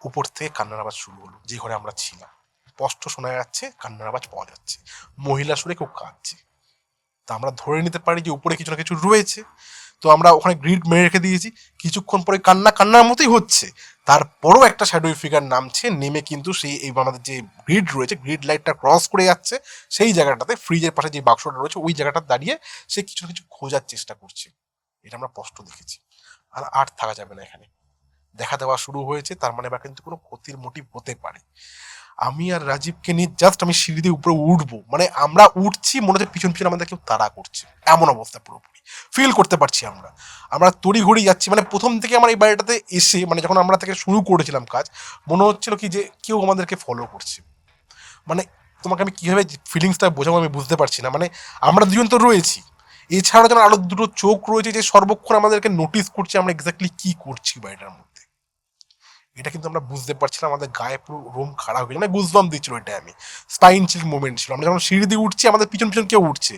উপর থেকে কান্নার আওয়াজ শুরু হলো, যে ঘরে আমরা ছিলাম স্পষ্ট শোনা যাচ্ছে, কান্নার আওয়াজ পাওয়া যাচ্ছে, মহিলা সুরে কেউ কাঁদছে। তা আমরা ধরে নিতে পারি যে উপরে কিছু না কিছু রয়েছে। তো আমরা ওখানে গ্রিড মেরে রেখে দিয়েছি। কিছুক্ষণ পরে কান্নার মতোই হচ্ছে, তারপরও একটা শ্যাডো ফিগার নামছে, নেমে কিন্তু সেই এই আমাদের যে গ্রিড রয়েছে, গ্রিড লাইটটা ক্রস করে যাচ্ছে সেই জায়গাটাতে, ফ্রিজের পাশে যে বাক্সটা রয়েছে ওই জায়গাটা দাঁড়িয়ে সে কিছু না কিছু খোঁজার চেষ্টা করছে। এটা আমরা স্পষ্ট দেখেছি। আর আর থাকা যাবে না এখানে, দেখা দেওয়া শুরু হয়েছে, তার মানে এবার কিন্তু কোনো ক্ষতির মোটিভ হতে পারে। আমি আর রাজীবকে নিয়ে জাস্ট আমি সিঁড়ি দিয়ে উপরে উঠবো, মানে আমরা উঠছি, মনে হচ্ছে পিছন পিছন আমাদের কেউ তাড়া করছে, এমন অবস্থা পুরোপুরি ফিল করতে পারছি আমরা। আমরা তড়ি ঘড়ি যাচ্ছি, মানে প্রথম থেকে আমার এই বাড়িটাতে এসে, মানে যখন আমরা থেকে শুরু করেছিলাম কাজ, মনে হচ্ছিল কি যে কেউ আমাদেরকে ফলো করছে। মানে তোমাকে আমি কিভাবে ফিলিংসটা বোঝাবো আমি বুঝতে পারছি না। মানে আমরা দুজন তো রয়েছি, এছাড়া যেন আরো দুটো চোখ রয়েছে যে সর্বক্ষণ আমাদেরকে নোটিস করছে আমরা এক্স্যাক্টলি কি করছি বাড়িটার মধ্যে। এটা কিন্তু আমরা বুঝতে পারছিলাম, আমাদের গায়ে পুরো রোম খাড়া হয়ে গেছে, মানে গুজবাম্প দিচ্ছিল এটা, আমি স্পাইন চিল মুভমেন্ট ছিল। আমরা যখন সিঁড়ি দিয়ে উঠছি আমাদের পিছন পিছন কেউ উঠছে।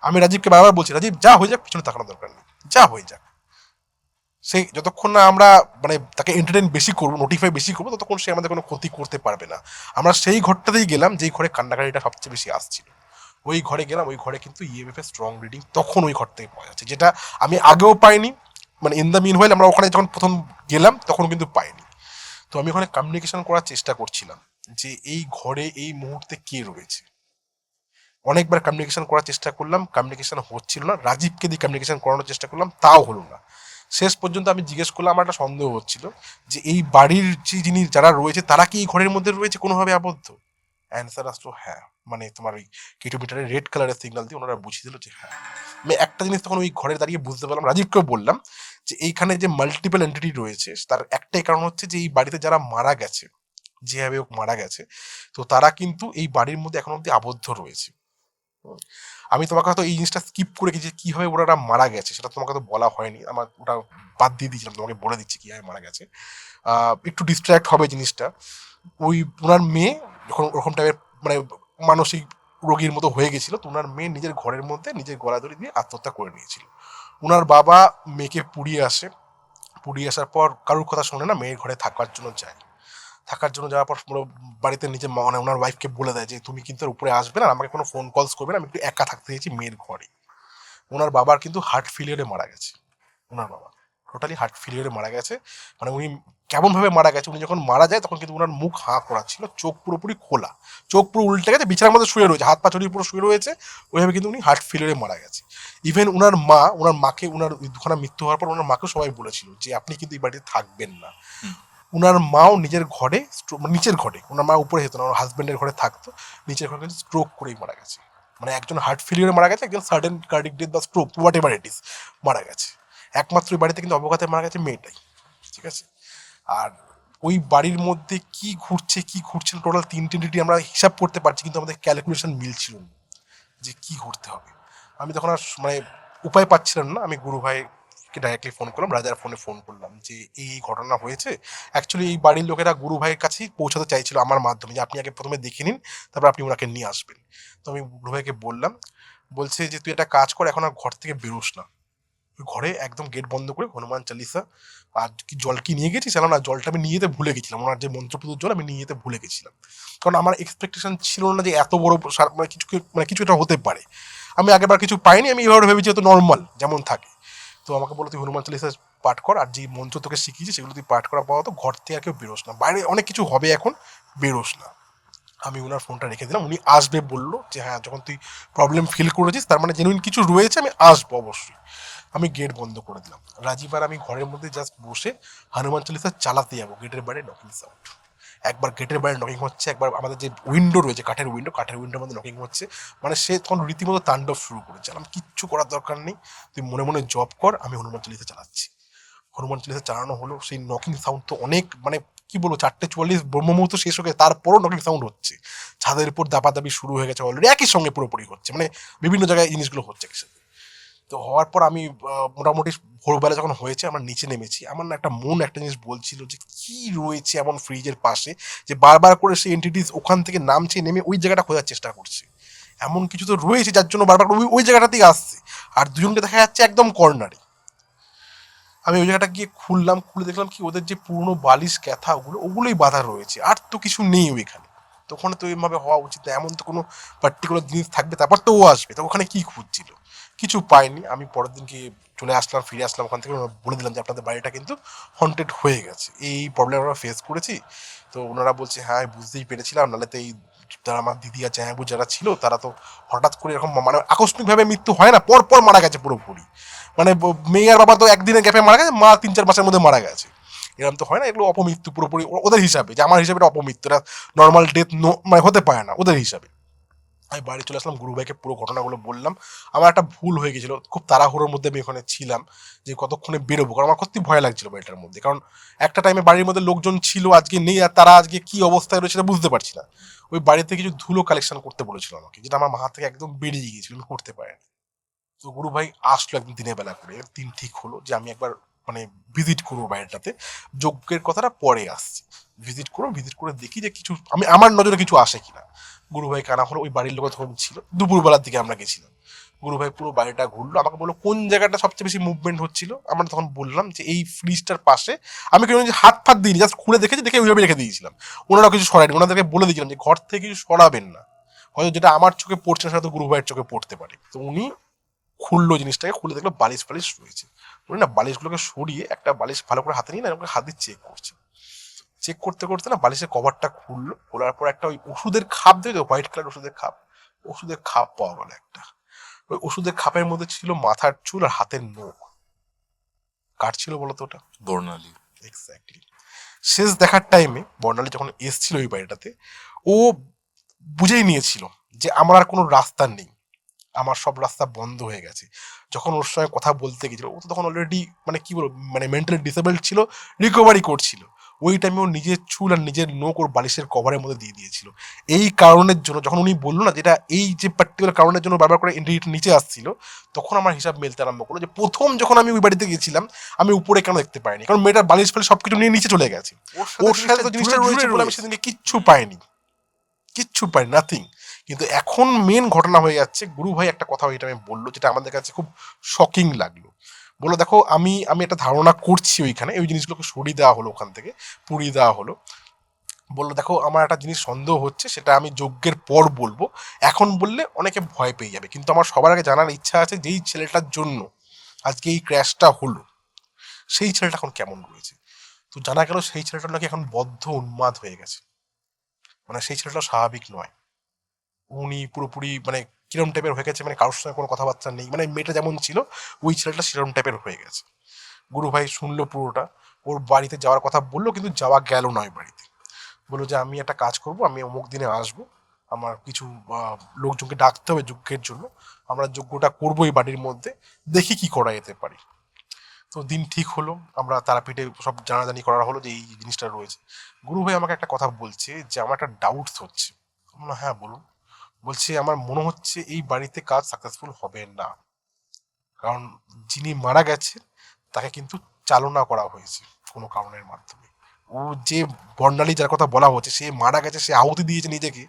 আমি রাজীবকে বারবার বলছি, রাজীব যা হয়ে যাক, পিছনে তাকানোর দরকার নেই, যা হয়ে যাক। সেই যতক্ষণ না আমরা মানে তাকে এন্টারটেইন বেশি করবো, নোটিফাই বেশি করবো, ততক্ষণ সে আমাদের কোনো ক্ষতি করতে পারবে না। আমরা সেই ঘরটাতেই গেলাম যেই ঘরে কান্নাকাটিটা সবচেয়ে বেশি আসছিল। ওই ঘরে গেলাম, ওই ঘরে কিন্তু ইএমএফ এর স্ট্রং রিডিং তখন ওই ঘর থেকে পাওয়া যাচ্ছে, যেটা আমি আগেও পাইনি। মানে ইন দ্য মিন হোয়াইল আমরা ওখানে যখন প্রথম গেলাম তখন কিন্তু পাইনি। তো আমি ওখানে কমিউনিকেশন করার চেষ্টা করছিলাম যে এই ঘরে এই মুহূর্তে কে রয়েছে। অনেকবার কমিউনিকেশন করার চেষ্টা করলাম, কমিউনিকেশন হচ্ছিল না। রাজীবকে দিয়ে কমিউনিকেশন করানোর চেষ্টা করলাম, তাও হলো না। শেষ পর্যন্ত আমি জিজ্ঞেস করলাম, আমার একটা সন্দেহ হচ্ছিল যে এই বাড়ির যে যিনি যারা রয়েছে তারা কি এই ঘরের মধ্যে রয়েছে কোনোভাবে আবদ্ধ। অ্যান্সার আসলো হ্যাঁ, মানে তোমার ওই কিলোমিটারের রেড কালারের সিগন্যাল দিয়ে ওনারা বুঝিয়ে দিল যে হ্যাঁ। আমি একটা জিনিস তখন ওই ঘরে দাঁড়িয়ে বুঝতে পারলাম, রাজীবকেও বললাম যে এইখানে যে মাল্টিপল এন্টিটি রয়েছে তার একটাই কারণ হচ্ছে যে এই বাড়িতে যারা মারা গেছে, যেভাবে হোক মারা গেছে, তো তারা কিন্তু এই বাড়ির মধ্যে এখন অব্দি আবদ্ধ রয়েছে। আমি তোমাকে হয়তো এই জিনিসটা স্কিপ করে গেছি, কিভাবে ওরা মারা গেছে সেটা তোমাকে তো বলা হয়নি, আমার ওটা বাদ দিয়ে দিয়েছিলাম, তোমাকে বলে দিচ্ছি কিভাবে মারা গেছে। একটু ডিস্ট্র্যাক্ট হবে জিনিসটা। ওই ওনার মেয়ে যখন ওরকম টাইপের মানে মানসিক রোগীর মতো হয়ে গেছিল, তো ওনার মেয়ে নিজের ঘরের মধ্যে নিজের গলা দড়ি দিয়ে আত্মহত্যা করে নিয়েছিল। ওনার বাবা মেয়েকে পুড়িয়ে আসে, পুড়িয়ে আসার পর কারোর কথা শোনে না, মেয়ের ঘরে থাকার জন্য যায়। থাকার জন্য যাওয়ার পর বাড়িতে নিজে মানে ওনার ওয়াইফকে বলে দেয় যে তুমি কিন্তু আর উপরে আসবে না, আমাকে কোনো ফোন কলস করবে না, আমি একটু একা থাকতে চাইছি মেয়ের ঘরে। ওনার বাবার কিন্তু হার্ট ফেলিয়ারে মারা গেছে। ওনার বাবা টোটালি হার্ট ফেলিয়ারে মারা গেছে। মানে উনি কেমনভাবে মারা গেছে, উনি যখন মারা যায় তখন কিন্তু ওনার মুখ হাঁ করা ছিল, চোখ পুরোপুরি খোলা, চোখ পুরো উল্টে গেছে, বিছানার মধ্যে শুয়ে রয়েছে, হাত পা ছড়িয়ে পুরো শুয়ে রয়েছে। ওইভাবে কিন্তু উনি হার্ট ফেলিয়ারে মারা গেছে। ইভেন ওনার মা, ওনার মাকে, ওনার দুখানা মৃত্যু হওয়ার পর ওনার মাকেও সবাই বলেছিল যে আপনি কিন্তু এই বাড়িতে থাকবেন না। উনার মাও নিজের ঘরে মানে নিচের ঘরে, ওনার মা উপরে যেত না, ওনার হাজবেন্ডের ঘরে থাকতো, নিচের ঘরে স্ট্রোক করেই মারা গেছে। মানে একজন হার্ট ফেলিয়ারে মারা গেছে, একজন সাডেন কার্ডিক ডেথ বা stroke what ever it is মারা গেছে। একমাত্র ওই বাড়িতে কিন্তু অবঘাতে মারা গেছে মেয়েটাই, ঠিক আছে। আর ওই বাড়ির মধ্যে কি ঘুরছে কি ঘুরছে টোটাল তিনটে ডিটি আমরা হিসাব করতে পারছি, কিন্তু আমাদের ক্যালকুলেশন মিলছিল না যে কি করতে হবে। আমি তখন আর মানে উপায় পাচ্ছিলাম না, আমি গুরু ভাইকে ডাইরেক্টলি ফোন করলাম, রাজার ফোনে ফোন করলাম যে এই ঘটনা হয়েছে। অ্যাকচুয়ালি এই বাড়ির লোকেরা গুরু ভাইয়ের কাছেই পৌঁছাতে চাইছিল আমার মাধ্যমে, যে আপনি আগে প্রথমে দেখে নিন, তারপর আপনি ওনাকে নিয়ে আসবেন। তো আমি গুরু ভাইকে বললাম, বলছে যে তুই একটা কাজ কর, এখন আর ঘর থেকে বেরোস না, ওই ঘরে একদম গেট বন্ধ করে হনুমান চালিসা আর কি জল কি নিয়ে গেছিস, না জলটা আমি নিয়ে যেতে ভুলে গেছিলাম, ওনার যে মন্ত্রপুতুর জল আমি নিয়ে যেতে ভুলে গেছিলাম। কারণ আমার এক্সপেকটেশন ছিল না যে এত বড় মানে কিছু মানে কিছু এটা হতে পারে। আমি আগেবার কিছু পাইনি, আমি এভাবে ভেবেছি হয়তো নর্মাল যেমন থাকে। তো আমাকে বলো তুই হনুমান চালিসা পাঠ কর, আর যে মন্ত্র তোকে শিখিয়েছি সেগুলো তুই পাঠ করা পাওয়া, তো ঘর থেকে আর কেউ বেরোস না, বাইরে অনেক কিছু হবে এখন, বেরোস না। আমি ওনার ফোনটা রেখে দিলাম, উনি আসবে বললো যে হ্যাঁ যখন তুই প্রবলেম ফিল করেছিস তার মানে জেনুইন কিছু রয়েছে, আমি আসবো অবশ্যই। আমি গেট বন্ধ করে দিলাম। রাজীব আর আমি ঘরের মধ্যে জাস্ট বসে হনুমান চালিসা চালাতে যাবো, গেটের বাইরে নকিং সাউন্ড। একবার গেটের বাইরে নকিং হচ্ছে, একবার আমাদের যে উইন্ডো রয়েছে কাঠের উইন্ডোর মধ্যে নকিং হচ্ছে। মানে সে তখন রীতিমতো তাণ্ডব শুরু করেছে। আমি কিচ্ছু করার দরকার নেই, তুই মনে মনে জব কর, আমি হনুমান চালিসা চালাচ্ছি। হনুমান চালিসা চালানো হলো, সেই নকিং সাউন্ড তো অনেক মানে কি বলবো, 4:44 ব্রহ্মমুহূর্ত শেষ হয়ে গেছে, তারপরও নকিং সাউন্ড হচ্ছে। ছাদের উপর দাপাদাপি শুরু হয়ে গেছে অলরেডি, একই সঙ্গে পুরোপুরি হচ্ছে, মানে বিভিন্ন জায়গায় জিনিসগুলো হচ্ছে একসাথে। তো হওয়ার পর আমি মোটামুটি ভোরবেলা যখন হয়েছে আমরা নিচে নেমেছি, আমার না একটা মন একটা জিনিস বলছিল যে কি রয়েছে এমন ফ্রিজের পাশে যে বারবার করে সেই এন্টিটিস ওখান থেকে নামছে, নেমে ওই জায়গাটা খোঁজার চেষ্টা করছে। এমন কিছু তো রয়েছে যার জন্য বারবার ওই ওই জায়গাটাতেই আসছে, আর দুজনকে দেখা যাচ্ছে একদম কর্নারে। আমি ওই জায়গাটা গিয়ে খুললাম, খুলে দেখলাম কি ওদের যে পুরনো বালিশ ক্যাথা ওগুলোই বাঁধা রয়েছে, আর তো কিছু নেই ওইখানে। তো ওখানে তো এইভাবে হওয়া উচিত না, এমন তো কোনো পার্টিকুলার জিনিস থাকবে, তারপর তো ও আসবে, তো ওখানে কি খুঁজছিল, কিছু পাইনি। আমি পরের দিনকে চলে আসলাম, ফিরে আসলাম ওখান থেকে, বলে দিলাম যে আপনাদের বাড়িটা কিন্তু হন্টেড হয়ে গেছে, এই প্রবলেম আমরা ফেস করেছি। তো ওনারা বলছে হ্যাঁ আমি বুঝতেই পেরেছিলাম, নাহলে তো এই যারা আমার দিদি আর জায়াবু যারা ছিল তারা তো হঠাৎ করে এরকম মানে আকস্মিকভাবে মৃত্যু হয় না, পর পর মারা গেছে পুরোপুরি। মানে মেয়ে আর বাবা তো একদিনের গ্যাপে মারা গেছে, মা 3-4 মাসের মধ্যে মারা গেছে, এরকম তো হয় না, এগুলো অপমৃত্যু পুরোপুরি ওদের হিসাবে, যে আমার হিসাবে এটা অপমৃত্যু, এটা নর্মাল ডেথ মানে হতে পারে না ওদের হিসাবে। আমি বাড়ি চলে আসলাম, গুরু ভাইকে পুরো ঘটনাগুলো বললাম। আমার একটা ভুল হয়ে গেছিলো, খুব তাড়াহুড়োর মধ্যে আমি ওখানে ছিলাম যে কতক্ষণে বেরোবো, কারণ আমার সত্যি ভয় লাগছিল বাড়িটার মধ্যে, কারণ একটা টাইমে বাড়ির মধ্যে লোকজন ছিল, আজকে নেই, আর তারা আজকে কি অবস্থায় রয়েছে সেটা বুঝতে পারছি না। ওই বাড়িতে কিছু ধুলো কালেকশন করতে বলেছিল আমাকে, যেটা আমার মাথা থেকে একদম বেরিয়ে গিয়েছিল, আমি করতে পারিনি। তো গুরু ভাই আসলো একদিন দিনের বেলা করে, দিন ঠিক হলো যে আমি একবার মানে ভিজিট করবো বাড়িটাতে, যজ্ঞের কথাটা পরে আসছি, ভিজিট করবো, ভিজিট করে দেখি যে কিছু আমি আমার নজরে কিছু আসে কিনা। গুরু ভাই কানা হলো, ওই বাড়ির লোক তখন ছিল, দুপুরবেলার দিকে আমরা গেছিলাম। গুরু ভাই পুরো বাড়িটা ঘুরলো, আমাকে বললো কোন জায়গাটা সবচেয়ে বেশি মুভমেন্ট হচ্ছিল। আমরা তখন বললাম যে এই ফ্রিজটার পাশে। আমি কেন যে হাত ফাত দিইনি, জাস্ট খুলে দেখেছি, দেখে ওইভাবে রেখে দিয়েছিলাম। ওনারা কিছু সরায়নি, ওনাদেরকে বলে দিয়েছিলাম যে ঘর থেকে কিছু সরাবেন না, হয়তো যেটা আমার চোখে পড়ছে না সেটা তো গুরু ভাইয়ের চোখে পড়তে পারে। তো উনি খুললো জিনিসটাকে, খুলে দেখলো বালিশ ফালিশ রয়েছে। উনি না বালিশগুলোকে সরিয়ে একটা বালিশ ভালো করে হাতে নিয়ে না আমাকে হাত দিয়ে চেক করছে। চেক করতে করতে না বালিশের কভারটা খুললো, খোলার পর একটা ওই ওষুধের খাপ, দেখো হোয়াইট কালার ওষুধের খাপ, ওষুধের খাপ পাওয়া গেল একটা। ওই ওষুধের খাপের মধ্যে ছিল মাথার চুল আর হাতের নখ। কার ছিল বলতো ওটা? বর্ণালী। এক্স্যাক্টলি। শেষ দেখার টাইমে বর্ণালী যখন এসছিল ওই বাড়িটাতে, ও বুঝেই নিয়েছিল যে আমার আর কোনো রাস্তা নেই, আমার সব রাস্তা বন্ধ হয়ে গেছে। যখন ওর সঙ্গে কথা বলতে গেছিল, ও তো তখন অলরেডি মানে কি বলবো, মানে মেন্টালি ডিসেবলড ছিল, রিকভারি করছিল। ওই টাইমে ওর নিজের চুল আর নিজের নখ ওর বালিশের কভারের মধ্যে দিয়ে দিয়েছিল। এই কারণের জন্য যখন উনি বললো না যেটা এই যে পার্টিকুলার কারণের জন্য বারবার করে এন্ট্রিটা নিচে আসছিল, তখন আমার হিসাব মেলতে আরম্ভ করলো যে প্রথম যখন আমি ওই বাড়িতে গেছিলাম আমি উপরে কেন দেখতে পাইনি, কারণ মেয়েটার বালিশ ফালিশ সবকিছু নিয়ে নিচে চলে গেছে। ওর সাথে তো জিনিসটা রয়েছে বলে আমি সেদিনকে কিচ্ছু পাইনি, কিচ্ছু পাই নাথিং। কিন্তু এখন মেন ঘটনা হয়ে যাচ্ছে, গুরু ভাই একটা কথা ওইটা আমি বললো যেটা আমাদের কাছে খুব শকিং লাগলো। বললো দেখো আমি আমি একটা ধারণা করছি, ওইখানে ওই জিনিসগুলোকে সরিয়ে দেওয়া হলো, ওখান থেকে পুড়িয়ে দেওয়া হলো। বললো দেখো আমার একটা জিনিস সন্দেহ হচ্ছে, সেটা আমি যজ্ঞের পর বলবো, এখন বললে অনেকে ভয় পেয়ে যাবে, কিন্তু আমার সবার আগে জানার ইচ্ছা আছে যেই ছেলেটার জন্য আজকে এই ক্র্যাশটা হলো সেই ছেলেটা এখন কেমন রয়েছে। তো জানা গেল সেই ছেলেটা নাকি এখন বদ্ধ উন্মাদ হয়ে গেছে, মানে সেই ছেলেটা স্বাভাবিক নয়। উনি পুরোপুরি মানে কিরম টাইপের হয়ে গেছে, মানে কারোর সঙ্গে কোনো কথাবার্তা নেই, মানে মেয়েটা যেমন ছিল ওই ছেলেটা সেরকম টাইপের হয়ে গেছে। গুরু ভাই শুনলো পুরোটা, ওর বাড়িতে যাওয়ার কথা বললো, কিন্তু যাওয়া গেল না ওই বাড়িতে। বললো যে আমি একটা কাজ করব, আমি অমুক দিনে আসবো, আমার কিছু লোকজনকে ডাকতে হবে যজ্ঞের জন্য, আমরা যজ্ঞটা করবো এই বাড়ির মধ্যে, দেখি কি করা যেতে পারি। তো দিন ঠিক হলো, আমরা তারাপীঠে সব জানাজানি করা হলো যে এই জিনিসটা রয়েছে। গুরু ভাই আমাকে একটা কথা বলছে যে আমার একটা ডাউটস হচ্ছে। আমি বললাম, হ্যাঁ বলুন। বলছে আমার মনে হচ্ছে এই বাড়িতে কাজ সাকসেসফুল হবে না, কারণ যিনি মারা গেছেন তাকে কিন্তু চালনা করা হয়েছে কোনো কারণের মাধ্যমে। ও যে বর্ণালী যার কথা বলা হচ্ছে সে মারা গেছে, সে আহুতি দিয়েছে নিজেকে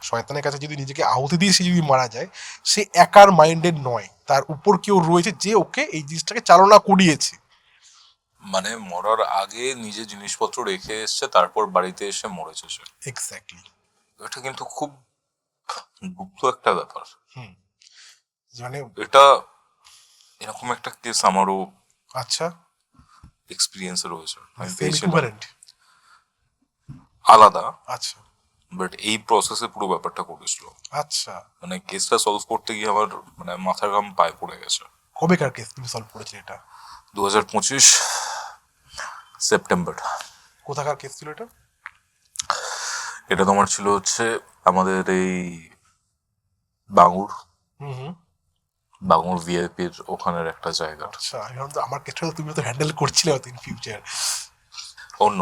শয়তানের কাছে। যদি নিজেকে আহুতি দিয়ে সে যদি মারা যায়, সে একার মাইন্ডেড নয়, তার উপর কেউ রয়েছে যে ওকে এই জিনিসটাকে চালনা করিয়েছে। মানে মরার আগে নিজে জিনিসপত্র রেখে এসছে, তারপর বাড়িতে এসে মরেছে সে। এক্স্যাক্টলি। এটা কিন্তু খুব গুপ্ত একটা ব্যাপার। হুম। মানে এটা এরকম একটা কেস আমারও আচ্ছা, এক্সপিরিয়েন্সে রয়েছে, আমি সেম পেয়েছিলাম। ইকুইভ্যালেন্ট। আলাদা, আচ্ছা বাট এই প্রসেসে পুরো ব্যাপারটা করেছিল। আচ্ছা। মানে কেসটা সলভ করতে গিয়ে আমার মানে মাথার ঘাম পায়ে পড়ে গেছে। কবেকার কেস তুমি সলভ করেছিলে এটা? 2025 সেপ্টেম্বর। কোথাকার কেস ছিল এটা? এটা তোমার ছিল হচ্ছে আমাদের এই বাঙুর, হুম হুম। বাঙুর ভিআইপির ওখানের একটা জায়গা। আচ্ছা, আমি ভাবলাম আমার কেসটা তুমি তো হ্যান্ডেল করছিলে হয়তো ইন ফিউচার। অন্য,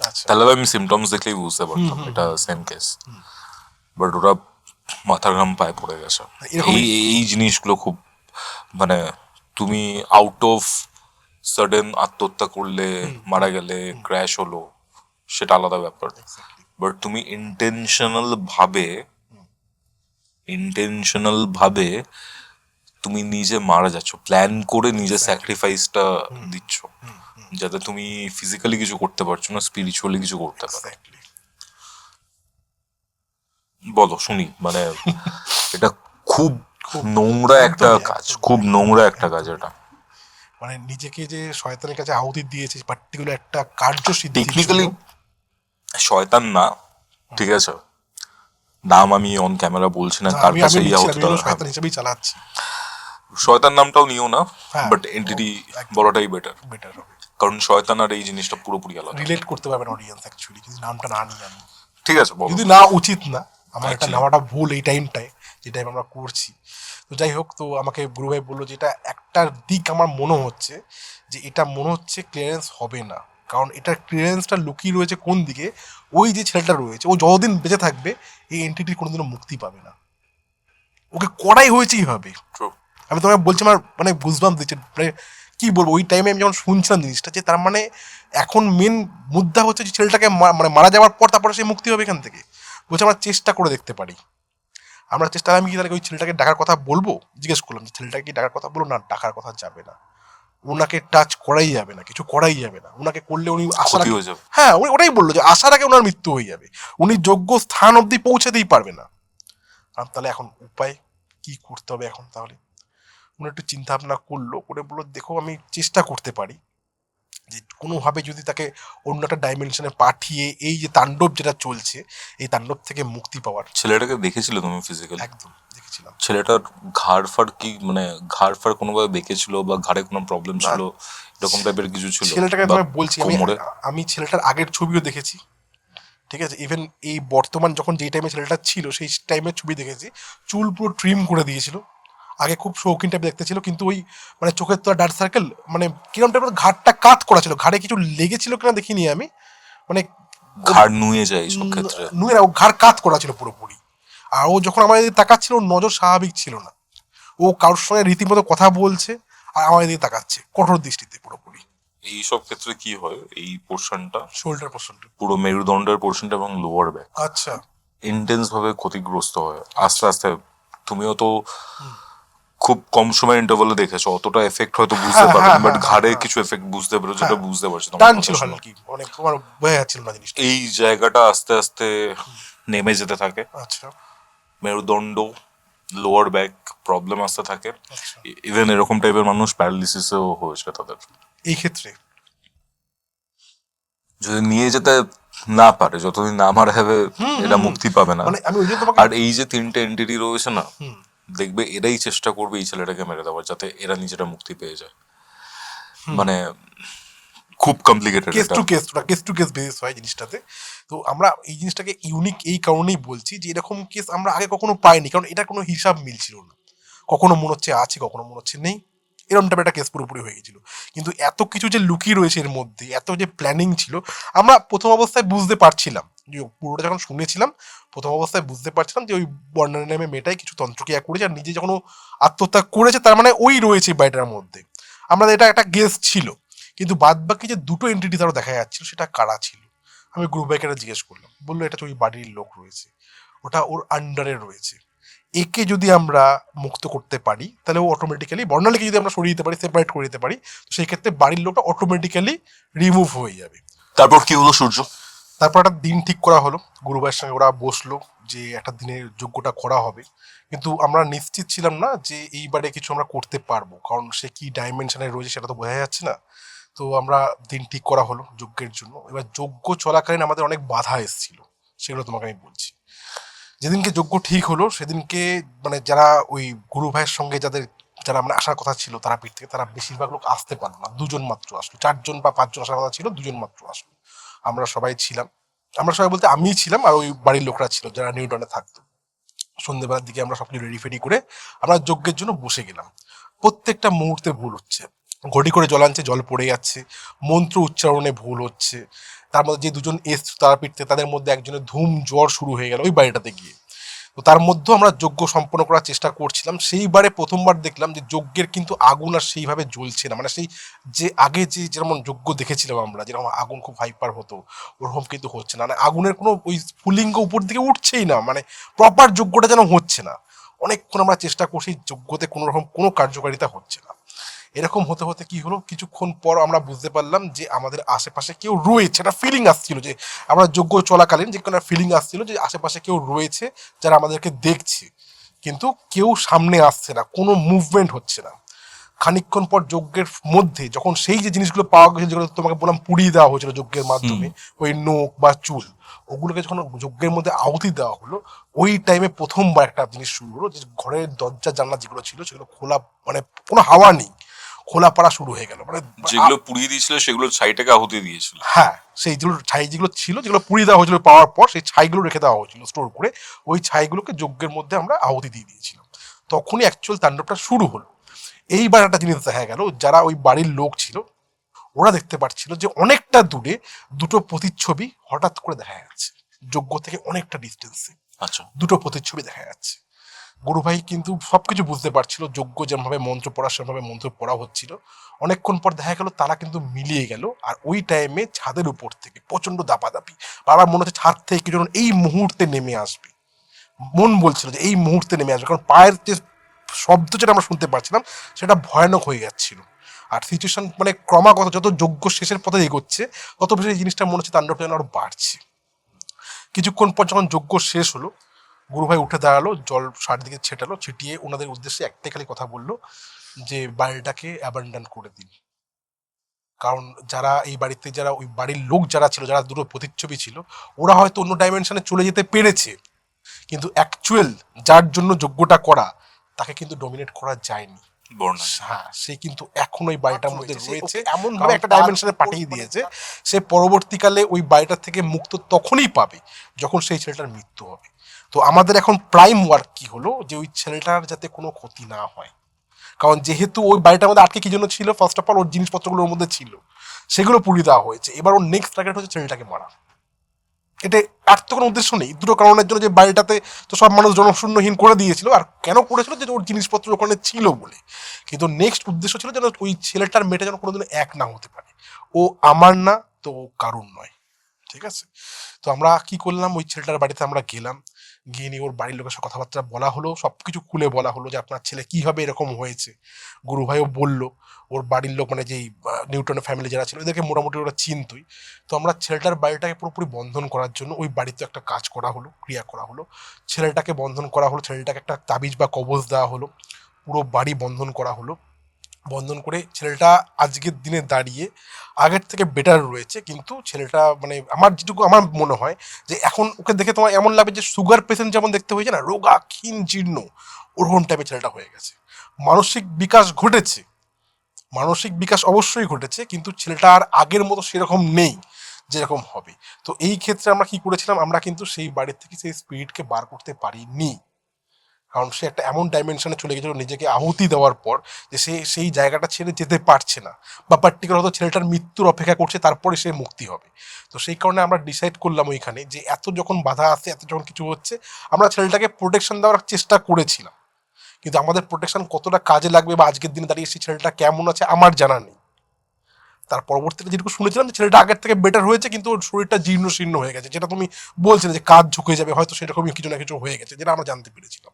আচ্ছা। তাহলে আমি সিমটমস দেখলেই বুঝতে পারতাম এটা সেম কেস। বাট ওরা মাথার ঘাম পায়ে পড়ে গেছে। এরকম এই এই জিনিসগুলো খুব মানে তুমি আউট অফ সাডেন আত্মহত্যা করলে, মারা গেলে, ক্র্যাশ হলো, সেটা আলাদা ব্যাপার। বাট তুমি ইন্টেনশনাল ভাবে তুমি নিজে মারা যাচ্ছ, প্ল্যান করে নিজে স্যাক্রিফাইসটা দিচ্ছ, যাতে তুমি ফিজিক্যালি কিছু করতে পারছো না, স্পিরিচুয়ালি কিছু করতে পারো। বলো শুনি, মানে এটা খুব নোংরা একটা কাজ, খুব নোংরা একটা কাজ এটা। মানে নিজেকে যে শয়তানের কাছে আহুতি দিয়েছে পার্টিকুলার একটা কার্যসিদ্ধি। টেকনিক্যালি শয়তান না, ঠিক আছে, নাম আমি অন ক্যামেরা বলছি না, কার কাছে ইয়া হতে শয়তান হিসেবেই চালাচ্ছি। শয়তান নামটাও নিও না, হ্যাঁ, বাট এন্টিটি বলাটাই বেটার, বেটার হবে। কারণ শয়তান আর এই জিনিসটা পুরোপুরি আলাদা। রিলেট করতে পারবেন অডিয়েন্স অ্যাকচুয়ালি যদি নামটা না নিই আমি। ঠিক আছে, বলো। যদি না উচিত না, আমার এটা Actually. নেওয়াটা ভুল এই টাইমটায়, যে টাইম আমরা করছি। তো যাই হোক, তো আমাকে গুরু ভাই বললো যে এটা একটা দিক আমার মনে হচ্ছে যে এটা মনে হচ্ছে ক্লিয়ারেন্স হবে না, কারণ এটার ক্লিয়ারেন্সটা লুকিয়ে রয়েছে কোন দিকে, ওই যে ছেলেটা রয়েছে ও যতদিন বেঁচে থাকবে এই এন্টিটির কোনোদিনও মুক্তি পাবে না, ওকে করাই হয়েছে এইভাবে। True. আমি তোমাকে বলছি, আমার মানে বুঝবাম দিচ্ছে, মানে কি বলবো, ওই টাইমে আমি যখন শুনছিলাম জিনিসটা, যে তার মানে এখন মেন মুদ্রা হচ্ছে যে ছেলেটাকে মানে মারা যাওয়ার পর তারপরে সে মুক্তি হবে এখান থেকে। বলছে আমরা চেষ্টা করে দেখতে পারি। আমরা চেষ্টা, আমি কি তাহলে ওই ছেলেটাকে ডাকার কথা বলবো, জিজ্ঞেস করলাম যে ছেলেটাকে কি ডাকার কথা বলবো, না ডাকার কথা যাবে না, ওনাকে টাচ করাই যাবে না, কিছু করাই যাবে না, ওনাকে করলে উনি আসার ক্ষতি আগে, হয়ে যাবে। হ্যাঁ উনি ওটাই বললো যে আসার আগে ওনার মৃত্যু হয়ে যাবে, উনি যোগ্য স্থান অবধি পৌঁছাতেই পারবে না। আর তাহলে এখন উপায় কি করতে হবে এখন তাহলে? উনি একটু চিন্তা ভাবনা করলো, করে বললো দেখো আমি চেষ্টা করতে পারি যে কোনোভাবে যদি তাকে অন্য একটা ডাইমেনশনে পাঠিয়ে এই যে তাণ্ডব যেটা চলছে এই তাণ্ডব থেকে মুক্তি পাওয়ার। ছেলেটাকে দেখেছিলে তুমি ফিজিক্যালি? একদম দেখেছিলাম। ছেলেটার ঘাড় ফাড় কি মানে ঘাড় ফাড় কোনোভাবে বেঁকে ছিল বা ঘাড়ে কোনো প্রবলেম না, ছিল, এরকম টাইপের কিছু ছিল? ছেলেটাকে বা তোমায় বলছি, আমি কোমরে? আমি ছেলেটার আগের ছবিও দেখেছি, ঠিক আছে, ইভেন এই বর্তমান যখন যেই টাইমে ছেলেটা ছিল সেই টাইমের ছবি দেখেছি, চুল পুরো ট্রিম করে দিয়েছিল, আগে খুব শৌখিন টাইপের দেখতে ছিল, কিন্তু ওই মানে চোখের তো ডার্ক সার্কেল, মানে কিরম টাইপের ঘাড়টা কাত করা ছিল, ঘাড়ে কিছু লেগেছিল কিনা দেখিনি আমি, মানে ঘাড় নুয়ে যায় এইসব ক্ষেত্রে। নুয়ে না, ও ঘাড় কাত করা ছিল পুরোপুরি। আর ও যখন আমার দিকে তাকাচ্ছিল ওর নজর স্বাভাবিক ছিল না, ও কারোর সঙ্গে রীতিমতো কথা বলছে আর আমার দিকে তাকাচ্ছে কঠোর দৃষ্টিতে পুরোপুরি। এইসব ক্ষেত্রে কি হয়, এই পোর্শনটা শোল্ডার পোর্শনটা। পুরো মেরুদণ্ডের পোর্শনটা এবং লোয়ার ব্যাক আচ্ছা। ইন্টেন্স ভাবে ক্ষতিগ্রস্ত হয় আস্তে আস্তে। তুমিও তো খুব কম সময় ইন্টারভালে দেখেছো, অতটা এফেক্ট হয়তো বুঝতে হ্যাঁ পারবে হ্যাঁ না, বাট হ্যাঁ হ্যাঁ ঘাড়ে হ্যাঁ কিছু এফেক্ট বুঝতে পেরেছো, হ্যাঁ, এটা বুঝতে পারছো তোমার টান কথা ছিল শুনে। হালকি, অনেক তোমার বোঝা যাচ্ছিল না জিনিসটা। এই জায়গাটা আস্তে আস্তে নেমে যেতে থাকে, আচ্ছা মেরুদণ্ড লোয়ার ব্যাক প্রবলেম আসতে থাকে। আচ্ছা। ইভেন এরকম টাইপের মানুষ প্যারালিসিসও হয়েছে তাদের। এই ক্ষেত্রে যদি নিয়ে যেতে না পারে, যতদিন না মারা যাবে এটা মুক্তি পাবে না। মানে আমি ওই জন্য তোমাকে, আর এই যে তিনটে এন্টিটি রয়েছে না, হুম দেখবে এরাই চেষ্টা করবে এই ছেলেটাকে মেরে দেওয়ার, যাতে এরা নিজেরা মুক্তি পেয়ে যায়। মানে খুব কমপ্লিকেটেড কেস এটা। টু কেস, ওটা কেস টু কেস বেসিস হয় জিনিসটাতে। তো আমরা এই জিনিসটাকে ইউনিক এই কারণেই বলছি যে এরকম কেস আমরা আগে কখনো পাইনি, কারণ এটা কোনো হিসাব মিলছিল না, কখনো মনে হচ্ছে আছে কখনো মনে হচ্ছে নেই, এরকম টাইপের একটা কেস পুরোপুরি হয়ে গেছিল। কিন্তু এত কিছু যে লুকিয়ে রয়েছে এর মধ্যে, এত যে প্ল্যানিং ছিল, আমরা প্রথম অবস্থায় বুঝতে পারছিলাম যে পুরোটা যখন শুনেছিলাম, প্রথম অবস্থায় বুঝতে পারছিলাম যে ওই বর্ণনা নামে মেয়েটাই কিছু তন্ত্রক্রিয়া করেছে আর নিজে যখন ও আত্মহত্যা করেছে তার মানে ওই রয়েছে বাড়িটার মধ্যে, আমরা এটা একটা গেস ছিল। কিন্তু বাদ বাকি যে দুটো এন্টিটি তারও দেখা যাচ্ছিল সেটা কারা ছিল, আমি গ্রুপ বাইকারে জিজ্ঞেস করলাম, বললো এটা তো ওই বাড়ির লোক রয়েছে, ওটা ওর আন্ডারে রয়েছে, একে যদি আমরা মুক্ত করতে পারি তাহলে ও অটোমেটিক্যালি, বর্ণালীকে যদি আমরা সরিয়ে দিতে পারি, সেপারেট করে দিতে পারি, তো সেই ক্ষেত্রে বাড়ির লোকটা অটোমেটিক্যালি রিমুভ হয়ে যাবে। তারপর কি হলো সূর্য? তারপর একটা দিন ঠিক করা হলো, গুরুভাইয়ের সঙ্গে ওরা বসলো যে একটা দিনের যজ্ঞটা করা হবে, কিন্তু আমরা নিশ্চিত ছিলাম না যে এইবারে কিছু আমরা করতে পারবো, কারণ সে কি ডাইমেনশনে রয়েছে সেটা তো বোঝা যাচ্ছে না। তো আমরা দিন ঠিক করা হলো যজ্ঞের জন্য। এবার যজ্ঞ চলাকালীন আমাদের অনেক বাধা এসেছিল, সেগুলো তোমাকে আমি বলছি। যেদিনকে যজ্ঞ ঠিক হলো সেদিনকে মানে যারা ওই গুরু ভাইয়ের সঙ্গে যারা মানে আসার কথা ছিল তারাপীঠ থেকে, তারা বেশিরভাগ লোক আসতে পারলো না, দুজন মাত্র আসলো, 4জন বা 5জন আসার কথা ছিল, 2জন মাত্র আসলো। আমরা সবাই ছিলাম, আমরা সবাই বলতে আমিই ছিলাম আর ওই বাড়ির লোকরা ছিল যারা নিউটনে থাকতো। সন্ধ্যেবেলার দিকে আমরা সবকিছু রেডি ফেডি করে আমরা যজ্ঞের জন্য বসে গেলাম। প্রত্যেকটা মুহূর্তে ভুল হচ্ছে, ঘটি করে জল আনছে জল পড়ে যাচ্ছে, মন্ত্র উচ্চারণে ভুল হচ্ছে। তার মধ্যে যে দুজন এসছে তারাপীঠতে তাদের মধ্যে একজনের ধুম জ্বর শুরু হয়ে গেল ওই বাড়িটাতে গিয়ে। তো তার মধ্যেও আমরা যজ্ঞ সম্পন্ন করার চেষ্টা করছিলাম, সেইবারে প্রথমবার দেখলাম যে যজ্ঞের কিন্তু আগুন আর সেইভাবে জ্বলছে না, মানে সেই যে আগে যে যেমন যজ্ঞ দেখেছিলাম আমরা যেরকম আগুন খুব হাইপার হতো ওরকম কিন্তু হচ্ছে না, মানে আগুনের কোনো ওই স্ফুলিঙ্গ উপর দিকে উঠছেই না, মানে প্রপার যজ্ঞটা যেন হচ্ছে না। অনেকক্ষণ আমরা চেষ্টা করছি, যজ্ঞতে কোনো রকম কোনো কার্যকারিতা হচ্ছে না। এরকম হতে হতে কি হলো, কিছুক্ষণ পর আমরা বুঝতে পারলাম যে আমাদের আশেপাশে কেউ রয়েছে, একটা ফিলিং আসছিল যে আমরা যজ্ঞ চলাকালীন যে কোনো ফিলিং আসছিল যে আশেপাশে কেউ রয়েছে যারা আমাদেরকে দেখছে, কিন্তু কেউ সামনে আসছে না, কোনো মুভমেন্ট হচ্ছে না। খানিকক্ষণ পর যজ্ঞের মধ্যে যখন সেই যে জিনিসগুলো পাওয়া গেছে যেগুলো তোমাকে বললাম পুড়িয়ে দেওয়া হয়েছিল যজ্ঞের মাধ্যমে, ওই নোক বা চুল, ওগুলোকে যখন যজ্ঞের মধ্যে আহুতি দেওয়া হলো, ওই টাইমে প্রথমবার একটা জিনিস শুরু হলো যে ঘরের দরজা জানলা যেগুলো ছিল সেগুলো খোলা, মানে কোনো হাওয়া নেই, খোলা পাড়া শুরু হয়ে গেল, মানে যেগুলো পুড়িয়ে দিয়েছিল সেগুলো ছাইটাকে আহুতি দিয়েছিল। হ্যাঁ সেই যেগুলো ছাই যেগুলো ছিল যেগুলো পুড়িয়ে দেওয়া হয়েছিল পাওয়ার পর সেই ছাইগুলো রেখে দেওয়া হয়েছিল স্টোর করে, ওই ছাইগুলোকে যজ্ঞের মধ্যে আমরা আহুতি দিয়ে দিয়েছিলাম। তখনই অ্যাকচুয়াল তাণ্ডবটা শুরু হলো। এইবার একটা জিনিস দেখা গেল, যারা ওই বাড়ির লোক ছিল ওরা দেখতে পাচ্ছিল যে অনেকটা দূরে দুটো প্রতিচ্ছবি হঠাৎ করে দেখা যাচ্ছে, যজ্ঞ থেকে অনেকটা ডিস্টেন্সে আচ্ছা। দুটো প্রতিচ্ছবি দেখা যাচ্ছে। গুরু ভাই কিন্তু সবকিছু বুঝতে পারছিল, যজ্ঞ যেভাবে মন্ত্র পড়া সেভাবে মন্ত্র পড়া হচ্ছিল। অনেকক্ষণ পর দেখা গেল তারা কিন্তু মিলিয়ে গেল, আর ওই টাইমে ছাদের উপর থেকে প্রচন্ড দাপাদাপি, বারবার মনে হচ্ছে ছাদ থেকে কিছু এই মুহূর্তে নেমে আসবে, মন বলছিল যে এই মুহূর্তে নেমে আসবে, কারণ পায়ের যে শব্দ যেটা আমরা শুনতে পাচ্ছিলাম সেটা ভয়ানক হয়ে যাচ্ছিল। আর সিচুয়েশন মানে ক্রমাগত যত যজ্ঞ শেষের পথে এগোচ্ছে তত বেশি এই জিনিসটা মনে হচ্ছে তাণ্ডবটা যেন আরো বাড়ছে। কিছুক্ষণ পর যখন যজ্ঞ শেষ হলো, গুরুভাই উঠে দাঁড়ালো, জল চারিদিকে ছেটালো, ছিটিয়ে ওনাদের উদ্দেশ্যে একটাই খালি কথা বললো যে বাড়িটাকে অ্যাবান্ডন করে দিন। কারণ যারা এই বাড়িতে, যারা ওই বাড়ির লোক যারা ছিল, যারা দুটো প্রতিচ্ছবি ছিল, ওরা হয়তো অন্য ডাইমেনশনে চলে যেতে পেরেছে, কিন্তু অ্যাকচুয়াল যার জন্য যজ্ঞটা করা তাকে কিন্তু ডমিনেট করা যায়নি। বর্ণনা। হ্যাঁ, সে কিন্তু এখন ওই বাড়িটার মধ্যে রয়েছে, এমন ভাবে কারণ একটা তার ডাইমেনশনে পাঠিয়ে দিয়েছে, সে পরবর্তীকালে ওই বাড়িটার থেকে মুক্ত তখনই পাবে যখন সেই ছেলেটার মৃত্যু হবে। তো আমাদের এখন প্রাইম ওয়ার্ক কি হলো, যে ওই ছেলেটার যাতে কোনো ক্ষতি না হয়। কারণ যেহেতু ওই বাড়িটার মধ্যে আটকে কি জন্য ছিল, ফার্স্ট অফ অল ওর জিনিসপত্রগুলোর মধ্যে ছিল, সেগুলো পুড়িয়ে দেওয়া হয়েছে। এবার ওর নেক্সট টার্গেট হচ্ছে ছেলেটাকে মারা। এটা আর তো কোনো উদ্দেশ্য নেই, দুটো কারণের জন্য, যে বাড়িটাতে তো সব মানুষ জনশূন্যহীন করে দিয়েছিল, আর কেন করেছিল, যে ওর জিনিসপত্র ওখানে ছিল বলে। কিন্তু নেক্সট উদ্দেশ্য ছিল যেন ওই ছেলেটার মেয়েটা যেন কোনোদিন এক না হতে পারে। ও আমার না তো ও কারণ নয়, ঠিক আছে? তো আমরা কি করলাম, ওই ছেলেটার বাড়িতে আমরা গেলাম, গিয়ে নিয়ে ওর বাড়ির লোকের সাথে কথাবার্তা বলা হলো, সব কিছু খুলে বলা হলো যে আপনার ছেলে কীভাবে এরকম হয়েছে। গুরু ভাইও বললো, ওর বাড়ির লোক মানে যেই নিউটনের ফ্যামিলি যারা ছিল এদেরকে মোটামুটি ওরা চিনতই। তো আমরা ছেলেটার বাড়িটাকে পুরোপুরি বন্ধন করার জন্য ওই বাড়িতে একটা কাজ করা হলো, ক্রিয়া করা হলো, ছেলেটাকে বন্ধন করা হলো, ছেলেটাকে একটা তাবিজ বা কবজ দেওয়া হলো, পুরো বাড়ি বন্ধন করা হলো। বন্ধন করে ছেলেটা আজকের দিনে দাঁড়িয়ে আগের থেকে বেটার রয়েছে। কিন্তু ছেলেটা মানে আমার যেটুকু আমার মনে হয় যে এখন ওকে দেখে তোমার এমন লাগবে যে সুগার পেশেন্ট যেমন দেখতে হয়েছে না, রোগা ক্ষীণ জীর্ণ, ওরকম টাইপের ছেলেটা হয়ে গেছে। মানসিক বিকাশ ঘটেছে, মানসিক বিকাশ অবশ্যই ঘটেছে, কিন্তু ছেলেটা আর আগের মতো সেরকম নেই যেরকম হবে। তো এই ক্ষেত্রে আমরা কি করেছিলাম, আমরা কিন্তু সেই বাড়ির থেকে সেই স্পিরিটকে বার করতে পারিনি। কারণ সে একটা এমন ডাইমেনশনে চলে গেছিল নিজেকে আহুতি দেওয়ার পর, যে সে সেই জায়গাটা ছেড়ে যেতে পারছে না, বা পার্টিকুলার হয়তো ছেলেটার মৃত্যুর অপেক্ষা করছে, তারপরে সে মুক্তি হবে। তো সেই কারণে আমরা ডিসাইড করলাম ওইখানে যে এত যখন বাধা আসছে, এত যখন কিছু হচ্ছে, আমরা ছেলেটাকে প্রোটেকশন দেওয়ার চেষ্টা করেছিলাম। কিন্তু আমাদের প্রোটেকশন কতটা কাজে লাগবে বা আজকের দিনে দাঁড়িয়ে সেই ছেলেটা কেমন আছে আমার জানা নেই। তার পরবর্তীতে যেটুকু শুনেছিলাম যে ছেলেটা আগের থেকে বেটার হয়েছে, কিন্তু ওর শরীরটা জীর্ণ শীর্ণ হয়ে গেছে, যেটা তুমি বলছিলে যে কাজ ঝুঁকে যাবে, হয়তো সেরকমই কিছু না কিছু হয়ে গেছে, যেটা আমরা জানতে পেরেছিলাম।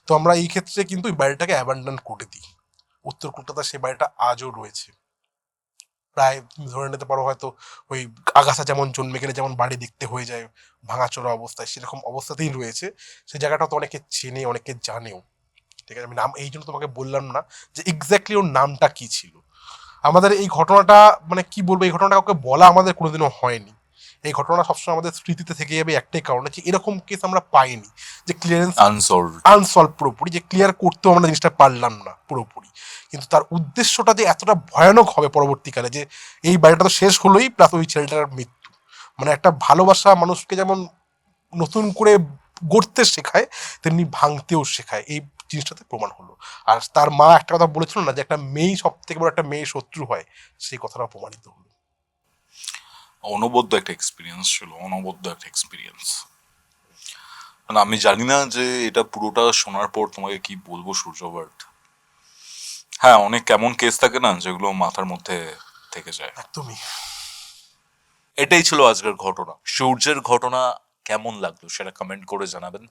তো আমরা এই ক্ষেত্রে কিন্তু ওই বাড়িটাকে অ্যাবান্ডন করে দিই। উত্তর কলকাতায় সেই বাড়িটা আজও রয়েছে। প্রায় তুমি ধরে নিতে পারো হয়তো ওই আগাছা যেমন জন্মে গেলে যেমন বাড়ি দেখতে হয়ে যায় ভাঙাচোরা অবস্থায়, সেরকম অবস্থাতেই রয়েছে। সেই জায়গাটা তো অনেকে চেনে, অনেকে জানেও, ঠিক আছে? আমি নাম এই জন্য তোমাকে বললাম না যে এক্স্যাক্টলি ওর নামটা কি ছিল। আমাদের এই ঘটনাটা মানে কি বলবো, এই ঘটনাটা কাউকে বলা আমাদের কোনোদিনও হয়নি। এই ঘটনা সবসময় আমাদের স্মৃতিতে থেকে যাবে একটাই কারণে, যে এরকম কেস আমরা পাইনি যে ক্লিয়ারেন্স আনসলভড। আনসলভ পুরোপুরি, যে ক্লিয়ার করতেও আমরা জিনিসটা পারলাম না পুরোপুরি। কিন্তু তার উদ্দেশ্যটা যে এতটা ভয়ানক হবে পরবর্তীকালে, যে এই বাড়িটা তো শেষ হলোই, প্লাস ওই ছেলেটার মৃত্যু, মানে একটা ভালোবাসা মানুষকে যেমন নতুন করে গড়তে শেখায়, তেমনি ভাঙতেও শেখায়, এই জিনিসটাতে প্রমাণ হলো। আর তার মা একটা কথা বলেছিল না, যে একটা মেয়েই সব থেকে বড় একটা মেয়ে শত্রু হয়, সেই কথাটা প্রমাণিত হলো। অনবদ্য একটা এক্সপিরিয়েন্স ছিল, অনবদ্য একটা এক্সপিরিয়েন্স। মানে আমি জানি না যে এটা পুরোটা শোনার পর তোমাকে কি বলবো সূর্যবার্ট। হ্যাঁ, অনেক কেমন কেস থাকে না যেগুলো মাথার মধ্যে থেকে যায়। একদমই। এটাই ছিল আজকের ঘটনা। সূর্যের ঘটনা কেমন লাগলো সেটা কমেন্ট করে জানাবেন।